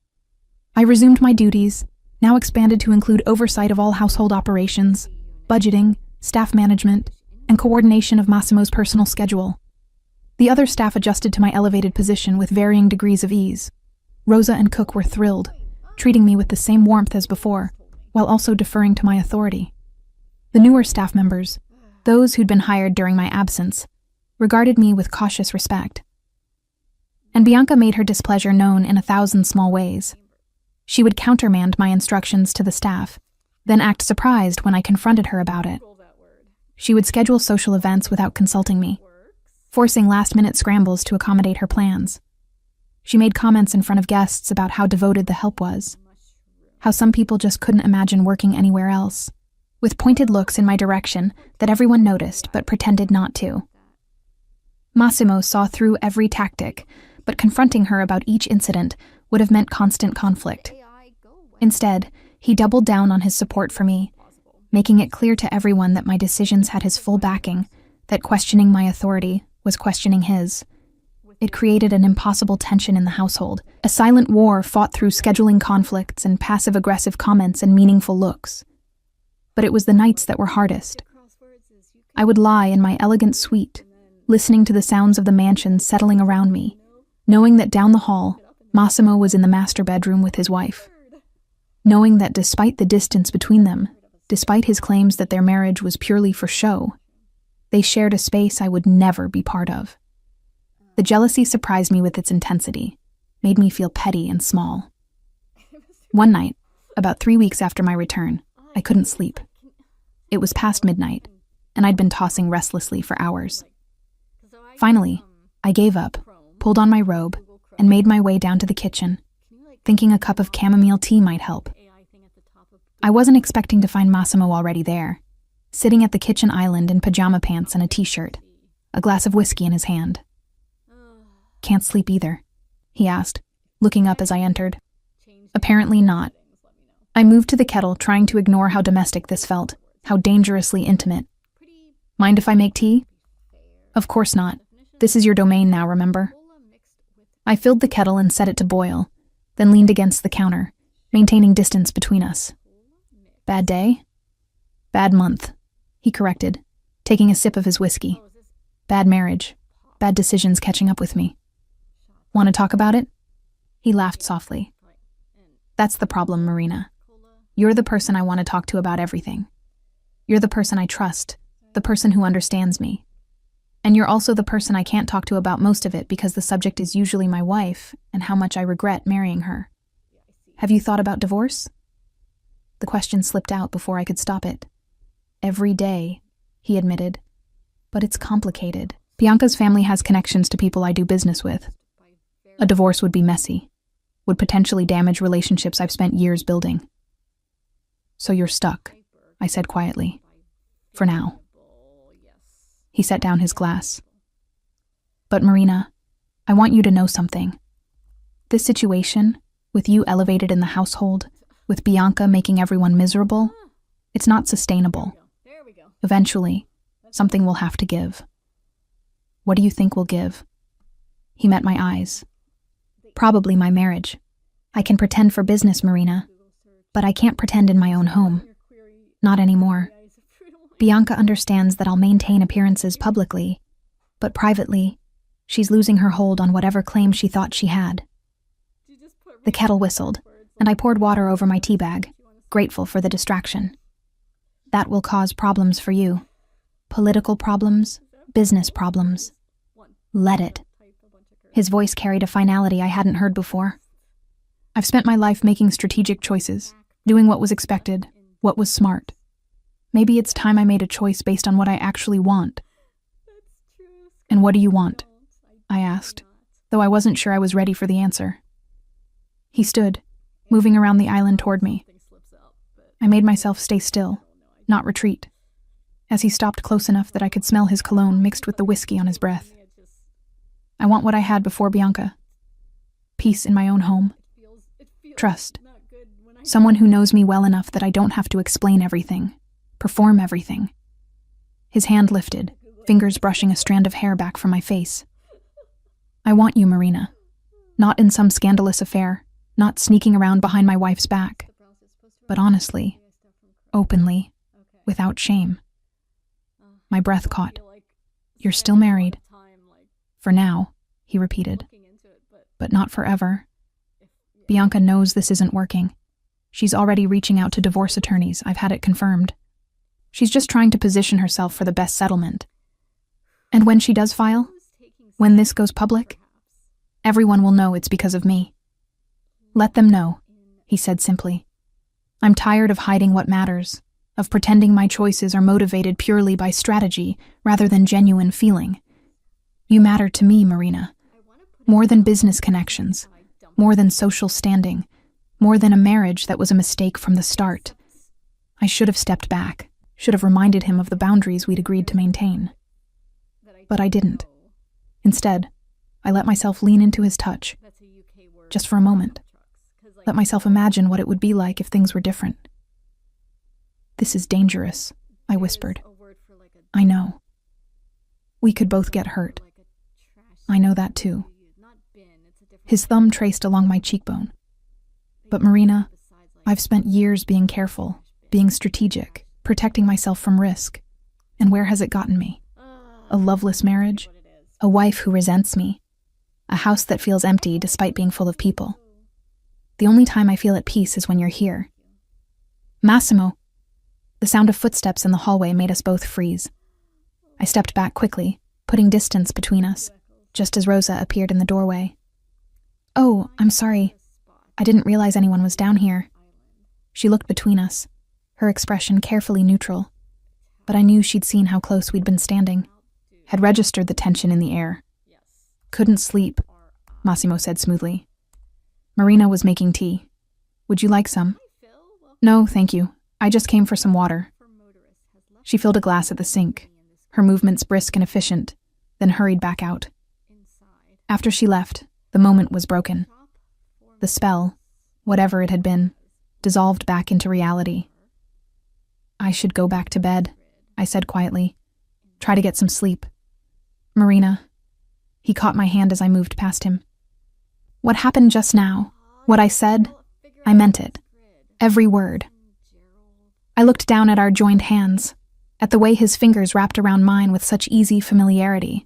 I resumed my duties, now expanded to include oversight of all household operations, budgeting, staff management, and coordination of Massimo's personal schedule. The other staff adjusted to my elevated position with varying degrees of ease. Rosa and Cook were thrilled, treating me with the same warmth as before, while also deferring to my authority. The newer staff members, those who'd been hired during my absence, regarded me with cautious respect. And Bianca made her displeasure known in 1,000 small ways. She would countermand my instructions to the staff, then act surprised when I confronted her about it. She would schedule social events without consulting me, forcing last-minute scrambles to accommodate her plans. She made comments in front of guests about how devoted the help was, how some people just couldn't imagine working anywhere else, with pointed looks in my direction that everyone noticed but pretended not to. Massimo saw through every tactic, but confronting her about each incident would have meant constant conflict. Instead, he doubled down on his support for me, making it clear to everyone that my decisions had his full backing, that questioning my authority was questioning his. It created an impossible tension in the household, a silent war fought through scheduling conflicts and passive-aggressive comments and meaningful looks. But it was the nights that were hardest. I would lie in my elegant suite, listening to the sounds of the mansion settling around me, knowing that down the hall, Massimo was in the master bedroom with his wife. Knowing that despite the distance between them, despite his claims that their marriage was purely for show, they shared a space I would never be part of. The jealousy surprised me with its intensity, made me feel petty and small. One night, about 3 weeks after my return, I couldn't sleep. It was past midnight, and I'd been tossing restlessly for hours. Finally, I gave up, pulled on my robe, and made my way down to the kitchen, thinking a cup of chamomile tea might help. I wasn't expecting to find Massimo already there, sitting at the kitchen island in pajama pants and a t-shirt, a glass of whiskey in his hand. "Can't sleep either?" he asked, looking up as I entered. Apparently not. I moved to the kettle, trying to ignore how domestic this felt, how dangerously intimate. "Mind if I make tea?" "Of course not," This is your domain now, remember? I filled the kettle and set it to boil, then leaned against the counter, maintaining distance between us. Bad day? Bad month, he corrected, taking a sip of his whiskey. Bad marriage. Bad decisions catching up with me. Want to talk about it? He laughed softly. That's the problem, Marina. You're the person I want to talk to about everything. You're the person I trust, the person who understands me. And you're also the person I can't talk to about most of it because the subject is usually my wife and how much I regret marrying her. Have you thought about divorce? The question slipped out before I could stop it. Every day, he admitted. But it's complicated. Bianca's family has connections to people I do business with. A divorce would be messy, would potentially damage relationships I've spent years building. So you're stuck, I said quietly. For now. He set down his glass. But Marina, I want you to know something. This situation, with you elevated in the household, with Bianca making everyone miserable, it's not sustainable. Eventually, something will have to give. What do you think will give? He met my eyes. Probably my marriage. I can pretend for business, Marina, but I can't pretend in my own home. Not anymore. Bianca understands that I'll maintain appearances publicly, but privately, she's losing her hold on whatever claim she thought she had. The kettle whistled, and I poured water over my tea bag, grateful for the distraction. That will cause problems for you. Political problems, business problems. Let it. His voice carried a finality I hadn't heard before. I've spent my life making strategic choices, doing what was expected, what was smart. Maybe it's time I made a choice based on what I actually want. And what do you want? I asked, though I wasn't sure I was ready for the answer. He stood, moving around the island toward me. I made myself stay still, not retreat, as he stopped close enough that I could smell his cologne mixed with the whiskey on his breath. I want what I had before Bianca. Peace in my own home. Trust. Someone who knows me well enough that I don't have to explain everything, perform everything. His hand lifted, fingers brushing a strand of hair back from my face. I want you, Marina. Not in some scandalous affair, not sneaking around behind my wife's back, but honestly, openly, without shame. My breath caught. You're still married. For now, he repeated. But not forever. Bianca knows this isn't working. She's already reaching out to divorce attorneys. I've had it confirmed. She's just trying to position herself for the best settlement. And when she does file, when this goes public, everyone will know it's because of me. Let them know, he said simply. I'm tired of hiding what matters, of pretending my choices are motivated purely by strategy rather than genuine feeling. You matter to me, Marina. More than business connections, more than social standing, more than a marriage that was a mistake from the start. I should have stepped back, should have reminded him of the boundaries we'd agreed to maintain. But I didn't. Instead, I let myself lean into his touch, just for a moment. Let myself imagine what it would be like if things were different. This is dangerous, I whispered. I know. We could both get hurt. I know that too. His thumb traced along my cheekbone. But Marina, I've spent years being careful, being strategic, protecting myself from risk. And where has it gotten me? A loveless marriage? A wife who resents me? A house that feels empty despite being full of people? The only time I feel at peace is when you're here. Massimo! The sound of footsteps in the hallway made us both freeze. I stepped back quickly, putting distance between us, just as Rosa appeared in the doorway. Oh, I'm sorry. I didn't realize anyone was down here. She looked between us, her expression carefully neutral, but I knew she'd seen how close we'd been standing, had registered the tension in the air. Couldn't sleep, Massimo said smoothly. Marina was making tea. Would you like some? No, thank you. I just came for some water. She filled a glass at the sink, her movements brisk and efficient, then hurried back out. After she left, the moment was broken. The spell, whatever it had been, dissolved back into reality. I should go back to bed, I said quietly. Try to get some sleep. Marina, He caught my hand as I moved past him. What happened just now, what I said, I meant it. Every word. I looked down at our joined hands, at the way his fingers wrapped around mine with such easy familiarity.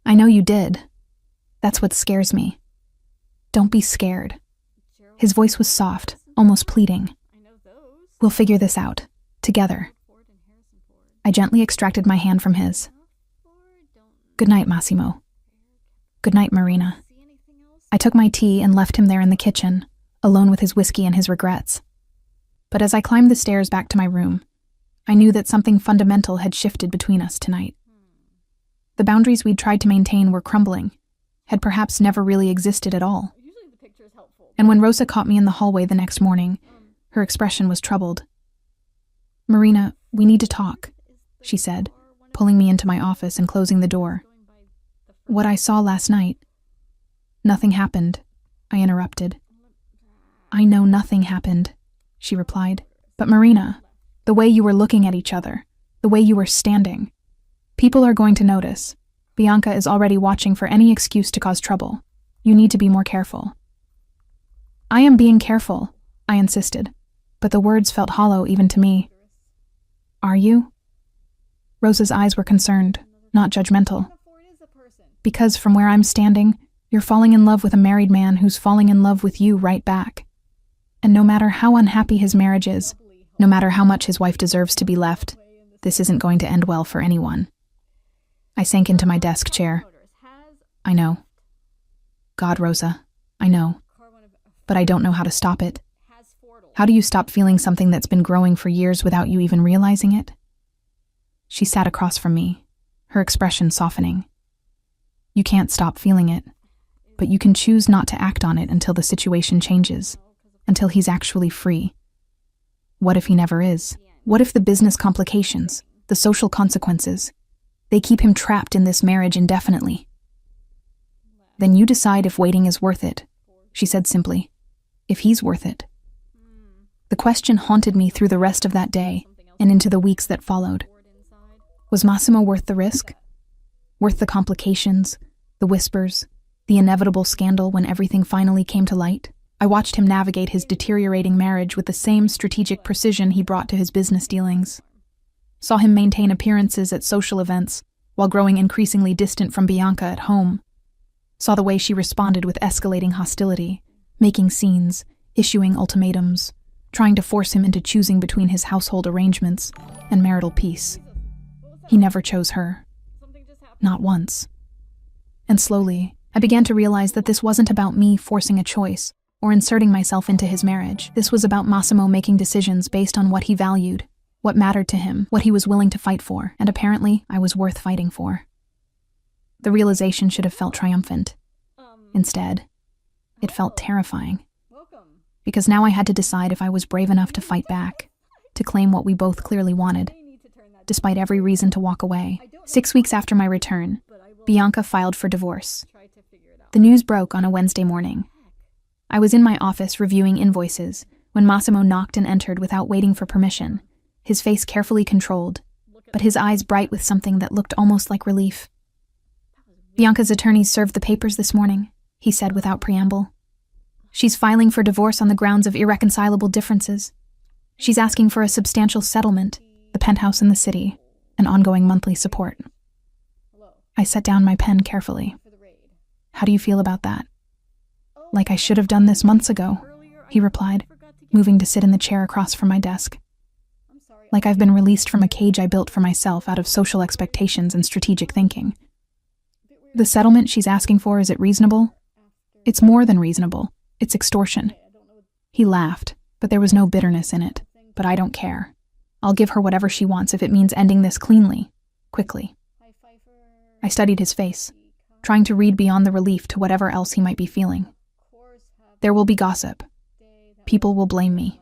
I know you did. That's what scares me. Don't be scared. His voice was soft, almost pleading. We'll figure this out, together. I gently extracted my hand from his. Good night, Massimo. Good night, Marina. I took my tea and left him there in the kitchen, alone with his whiskey and his regrets. But as I climbed the stairs back to my room, I knew that something fundamental had shifted between us tonight. The boundaries we'd tried to maintain were crumbling, had perhaps never really existed at all. And when Rosa caught me in the hallway the next morning, her expression was troubled. Marina, we need to talk, she said, pulling me into my office and closing the door. What I saw last night. Nothing happened, I interrupted. I know nothing happened, she replied. But Marina, the way you were looking at each other, the way you were standing. People are going to notice. Bianca is already watching for any excuse to cause trouble. You need to be more careful. I am being careful, I insisted, but the words felt hollow even to me. Are you? Rosa's eyes were concerned, not judgmental. Because from where I'm standing, you're falling in love with a married man who's falling in love with you right back. And no matter how unhappy his marriage is, no matter how much his wife deserves to be left, this isn't going to end well for anyone. I sank into my desk chair. I know. God, Rosa, I know. But I don't know how to stop it. How do you stop feeling something that's been growing for years without you even realizing it? She sat across from me, her expression softening. You can't stop feeling it, but you can choose not to act on it until the situation changes, until he's actually free. What if he never is? What if the business complications, the social consequences, they keep him trapped in this marriage indefinitely? Then you decide if waiting is worth it, she said simply. If he's worth it. The question haunted me through the rest of that day and into the weeks that followed. Was Massimo worth the risk? Worth the complications, the whispers, the inevitable scandal when everything finally came to light? I watched him navigate his deteriorating marriage with the same strategic precision he brought to his business dealings. Saw him maintain appearances at social events while growing increasingly distant from Bianca at home. Saw the way she responded with escalating hostility, making scenes, issuing ultimatums, trying to force him into choosing between his household arrangements and marital peace. He never chose her. Not once. And slowly, I began to realize that this wasn't about me forcing a choice or inserting myself into his marriage. This was about Massimo making decisions based on what he valued, what mattered to him, what he was willing to fight for, and apparently I was worth fighting for. The realization should have felt triumphant. Instead, it felt terrifying. Because now I had to decide if I was brave enough to fight back, to claim what we both clearly wanted, despite every reason to walk away. 6 weeks after my return, Bianca filed for divorce. The news broke on a Wednesday morning. I was in my office reviewing invoices when Massimo knocked and entered without waiting for permission, his face carefully controlled, but his eyes bright with something that looked almost like relief. Bianca's attorneys served the papers this morning, he said without preamble. She's filing for divorce on the grounds of irreconcilable differences. She's asking for a substantial settlement, the penthouse in the city, and ongoing monthly support. I set down my pen carefully. How do you feel about that? Like I should have done this months ago, he replied, moving to sit in the chair across from my desk. Like I've been released from a cage I built for myself out of social expectations and strategic thinking. The settlement she's asking for, is it reasonable? It's more than reasonable. It's extortion. He laughed, but there was no bitterness in it. But I don't care. I'll give her whatever she wants if it means ending this cleanly, quickly. I studied his face, trying to read beyond the relief to whatever else he might be feeling. There will be gossip. People will blame me.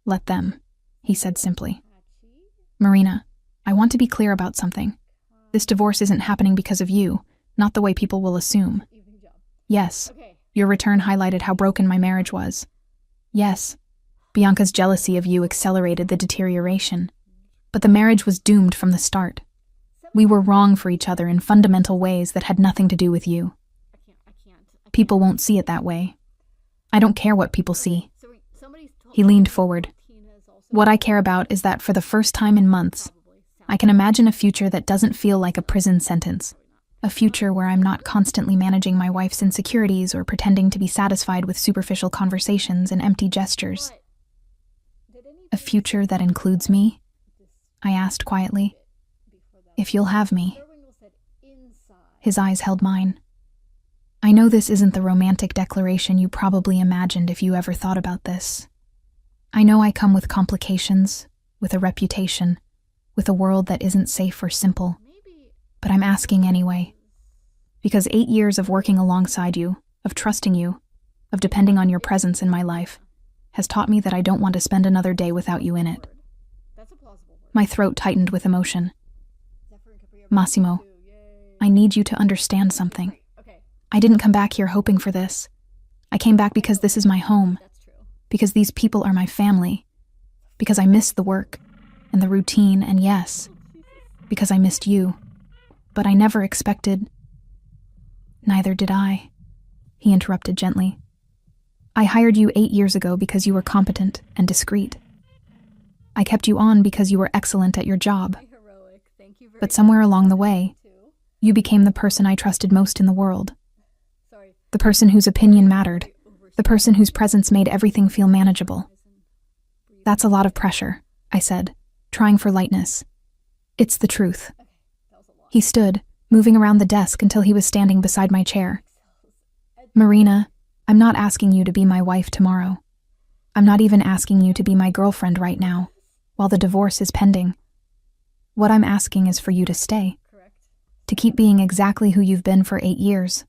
Let them, he said simply. Marina, I want to be clear about something. This divorce isn't happening because of you, not the way people will assume. Yes, your return highlighted how broken my marriage was. Yes, Bianca's jealousy of you accelerated the deterioration. But the marriage was doomed from the start. We were wrong for each other in fundamental ways that had nothing to do with you. People won't see it that way. I don't care what people see. He leaned forward. What I care about is that for the first time in months, I can imagine a future that doesn't feel like a prison sentence. A future where I'm not constantly managing my wife's insecurities or pretending to be satisfied with superficial conversations and empty gestures. A future that includes me? I asked quietly. If you'll have me. His eyes held mine. I know this isn't the romantic declaration you probably imagined if you ever thought about this. I know I come with complications, with a reputation, with a world that isn't safe or simple. But I'm asking anyway. Because 8 years of working alongside you, of trusting you, of depending on your presence in my life, has taught me that I don't want to spend another day without you in it. My throat tightened with emotion. Massimo, I need you to understand something. I didn't come back here hoping for this. I came back because this is my home, because these people are my family, because I missed the work and the routine, and yes, because I missed you. But I never expected... Neither did I, he interrupted gently. I hired you 8 years ago because you were competent and discreet. I kept you on because you were excellent at your job. But somewhere along the way, you became the person I trusted most in the world. The person whose opinion mattered, the person whose presence made everything feel manageable. That's a lot of pressure, I said, trying for lightness. It's the truth. He stood, moving around the desk until he was standing beside my chair. Marina, I'm not asking you to be my wife tomorrow. I'm not even asking you to be my girlfriend right now, while the divorce is pending. What I'm asking is for you to stay, to keep being exactly who you've been for 8 years.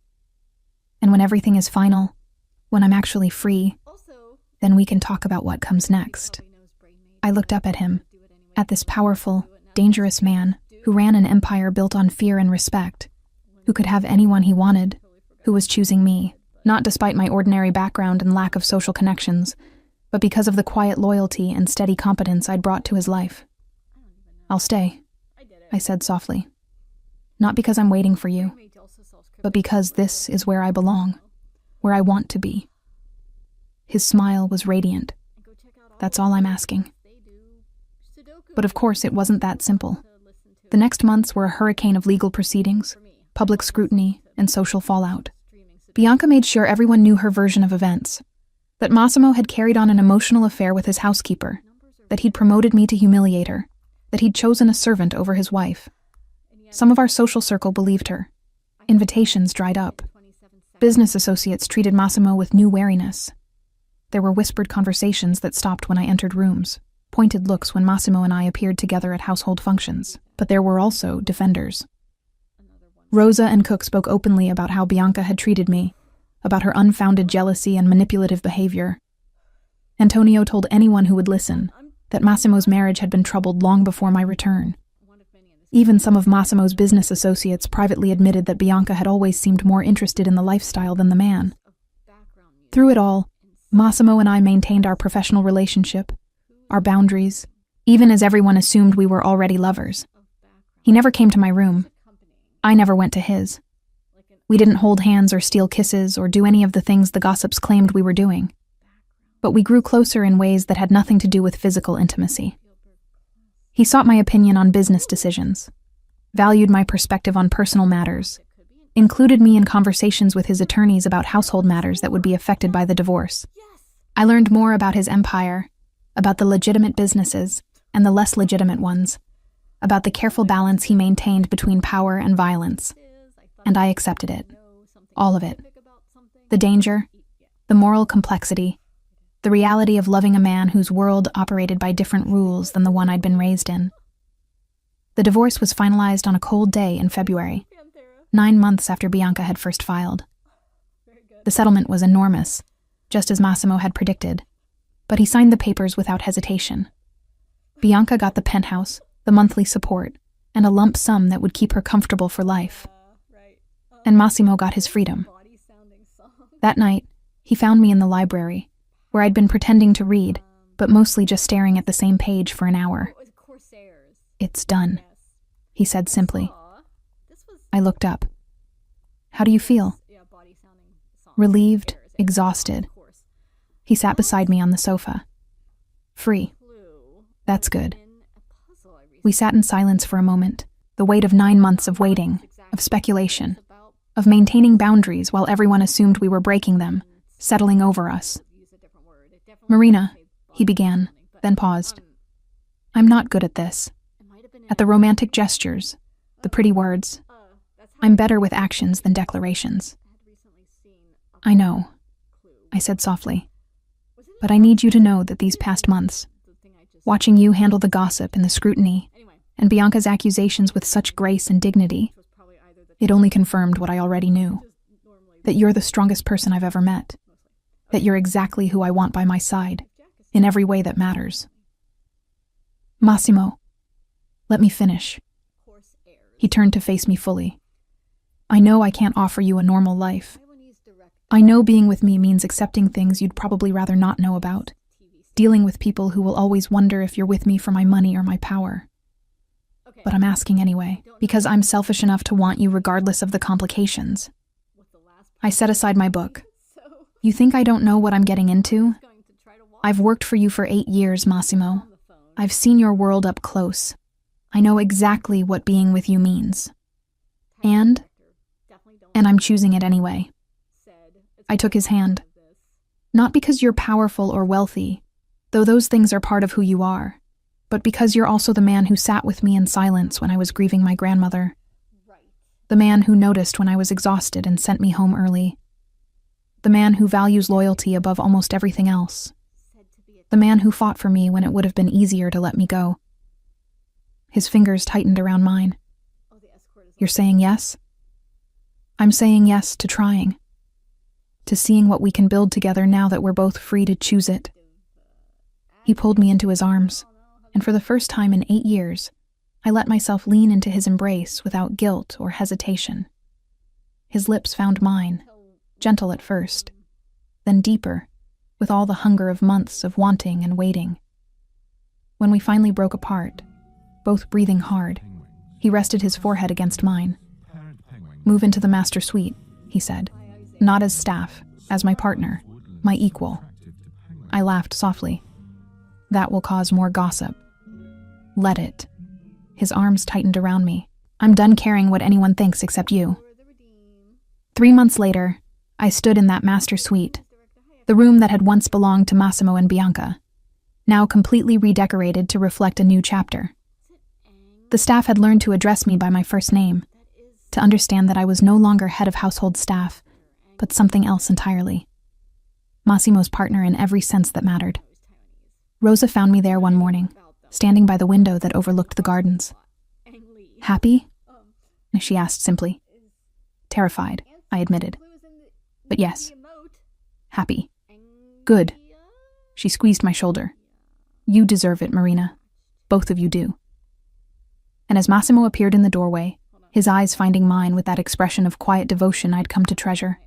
And when everything is final, when I'm actually free, then we can talk about what comes next. I looked up at him, at this powerful, dangerous man who ran an empire built on fear and respect, who could have anyone he wanted, who was choosing me, not despite my ordinary background and lack of social connections, but because of the quiet loyalty and steady competence I'd brought to his life. I'll stay, I said softly. Not because I'm waiting for you, but because this is where I belong, where I want to be. His smile was radiant. That's all I'm asking. But of course, it wasn't that simple. The next months were a hurricane of legal proceedings, public scrutiny, and social fallout. Bianca made sure everyone knew her version of events, that Massimo had carried on an emotional affair with his housekeeper, that he'd promoted me to humiliate her, that he'd chosen a servant over his wife. Some of our social circle believed her. Invitations dried up. Business associates treated Massimo with new wariness. There were whispered conversations that stopped when I entered rooms, pointed looks when Massimo and I appeared together at household functions. But there were also defenders. Rosa and Cook spoke openly about how Bianca had treated me, about her unfounded jealousy and manipulative behavior. Antonio told anyone who would listen that Massimo's marriage had been troubled long before my return. Even some of Massimo's business associates privately admitted that Bianca had always seemed more interested in the lifestyle than the man. Through it all, Massimo and I maintained our professional relationship, our boundaries, even as everyone assumed we were already lovers. He never came to my room. I never went to his. We didn't hold hands or steal kisses or do any of the things the gossips claimed we were doing. But we grew closer in ways that had nothing to do with physical intimacy. He sought my opinion on business decisions, valued my perspective on personal matters, included me in conversations with his attorneys about household matters that would be affected by the divorce. I learned more about his empire, about the legitimate businesses and the less legitimate ones, about the careful balance he maintained between power and violence. And I accepted it. All of it. The danger, the moral complexity, the reality of loving a man whose world operated by different rules than the one I'd been raised in. The divorce was finalized on a cold day in February, 9 months after Bianca had first filed. The settlement was enormous, just as Massimo had predicted, but he signed the papers without hesitation. Bianca got the penthouse, the monthly support, and a lump sum that would keep her comfortable for life. And Massimo got his freedom. That night, he found me in the library, where I'd been pretending to read, but mostly just staring at the same page for an hour. It's done, he said simply. I looked up. How do you feel? Relieved, exhausted. He sat beside me on the sofa. Free. That's good. We sat in silence for a moment, the weight of 9 months of waiting, of speculation, of maintaining boundaries while everyone assumed we were breaking them, settling over us. Marina, he began, then paused. I'm not good at this. At the romantic gestures, the pretty words. I'm better with actions than declarations. I know, I said softly. But I need you to know that these past months, watching you handle the gossip and the scrutiny, and Bianca's accusations with such grace and dignity, it only confirmed what I already knew. That you're the strongest person I've ever met. That you're exactly who I want by my side, in every way that matters. Massimo, let me finish. He turned to face me fully. I know I can't offer you a normal life. I know being with me means accepting things you'd probably rather not know about, dealing with people who will always wonder if you're with me for my money or my power. But I'm asking anyway, because I'm selfish enough to want you regardless of the complications. I set aside my book. You think I don't know what I'm getting into? I've worked for you for 8 years, Massimo. I've seen your world up close. I know exactly what being with you means. And I'm choosing it anyway. I took his hand. Not because you're powerful or wealthy, though those things are part of who you are, but because you're also the man who sat with me in silence when I was grieving my grandmother. The man who noticed when I was exhausted and sent me home early. The man who values loyalty above almost everything else. The man who fought for me when it would have been easier to let me go. His fingers tightened around mine. You're saying yes? I'm saying yes to trying. To seeing what we can build together now that we're both free to choose it. He pulled me into his arms, and for the first time in 8 years, I let myself lean into his embrace without guilt or hesitation. His lips found mine, gentle at first, then deeper, with all the hunger of months of wanting and waiting. When we finally broke apart, both breathing hard, he rested his forehead against mine. Move into the master suite, he said, not as staff, as my partner, my equal. I laughed softly. That will cause more gossip. Let it. His arms tightened around me. I'm done caring what anyone thinks except you. 3 months later, I stood in that master suite, the room that had once belonged to Massimo and Bianca, now completely redecorated to reflect a new chapter. The staff had learned to address me by my first name, to understand that I was no longer head of household staff, but something else entirely. Massimo's partner in every sense that mattered. Rosa found me there one morning, standing by the window that overlooked the gardens. Happy? She asked simply. Terrified, I admitted. But yes, happy. Good. She squeezed my shoulder. You deserve it, Marina. Both of you do. And as Massimo appeared in the doorway, his eyes finding mine with that expression of quiet devotion I'd come to treasure,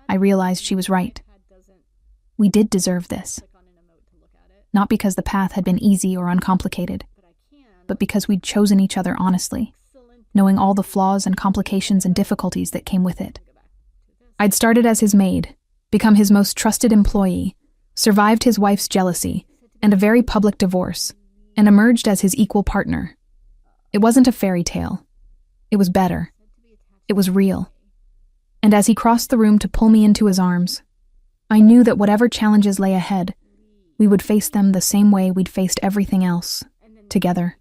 I realized she was right. We did deserve this. Not because the path had been easy or uncomplicated, but because we'd chosen each other honestly, knowing all the flaws and complications and difficulties that came with it. I'd started as his maid, become his most trusted employee, survived his wife's jealousy and a very public divorce, and emerged as his equal partner. It wasn't a fairy tale. It was better. It was real. And as he crossed the room to pull me into his arms, I knew that whatever challenges lay ahead, we would face them the same way we'd faced everything else, together.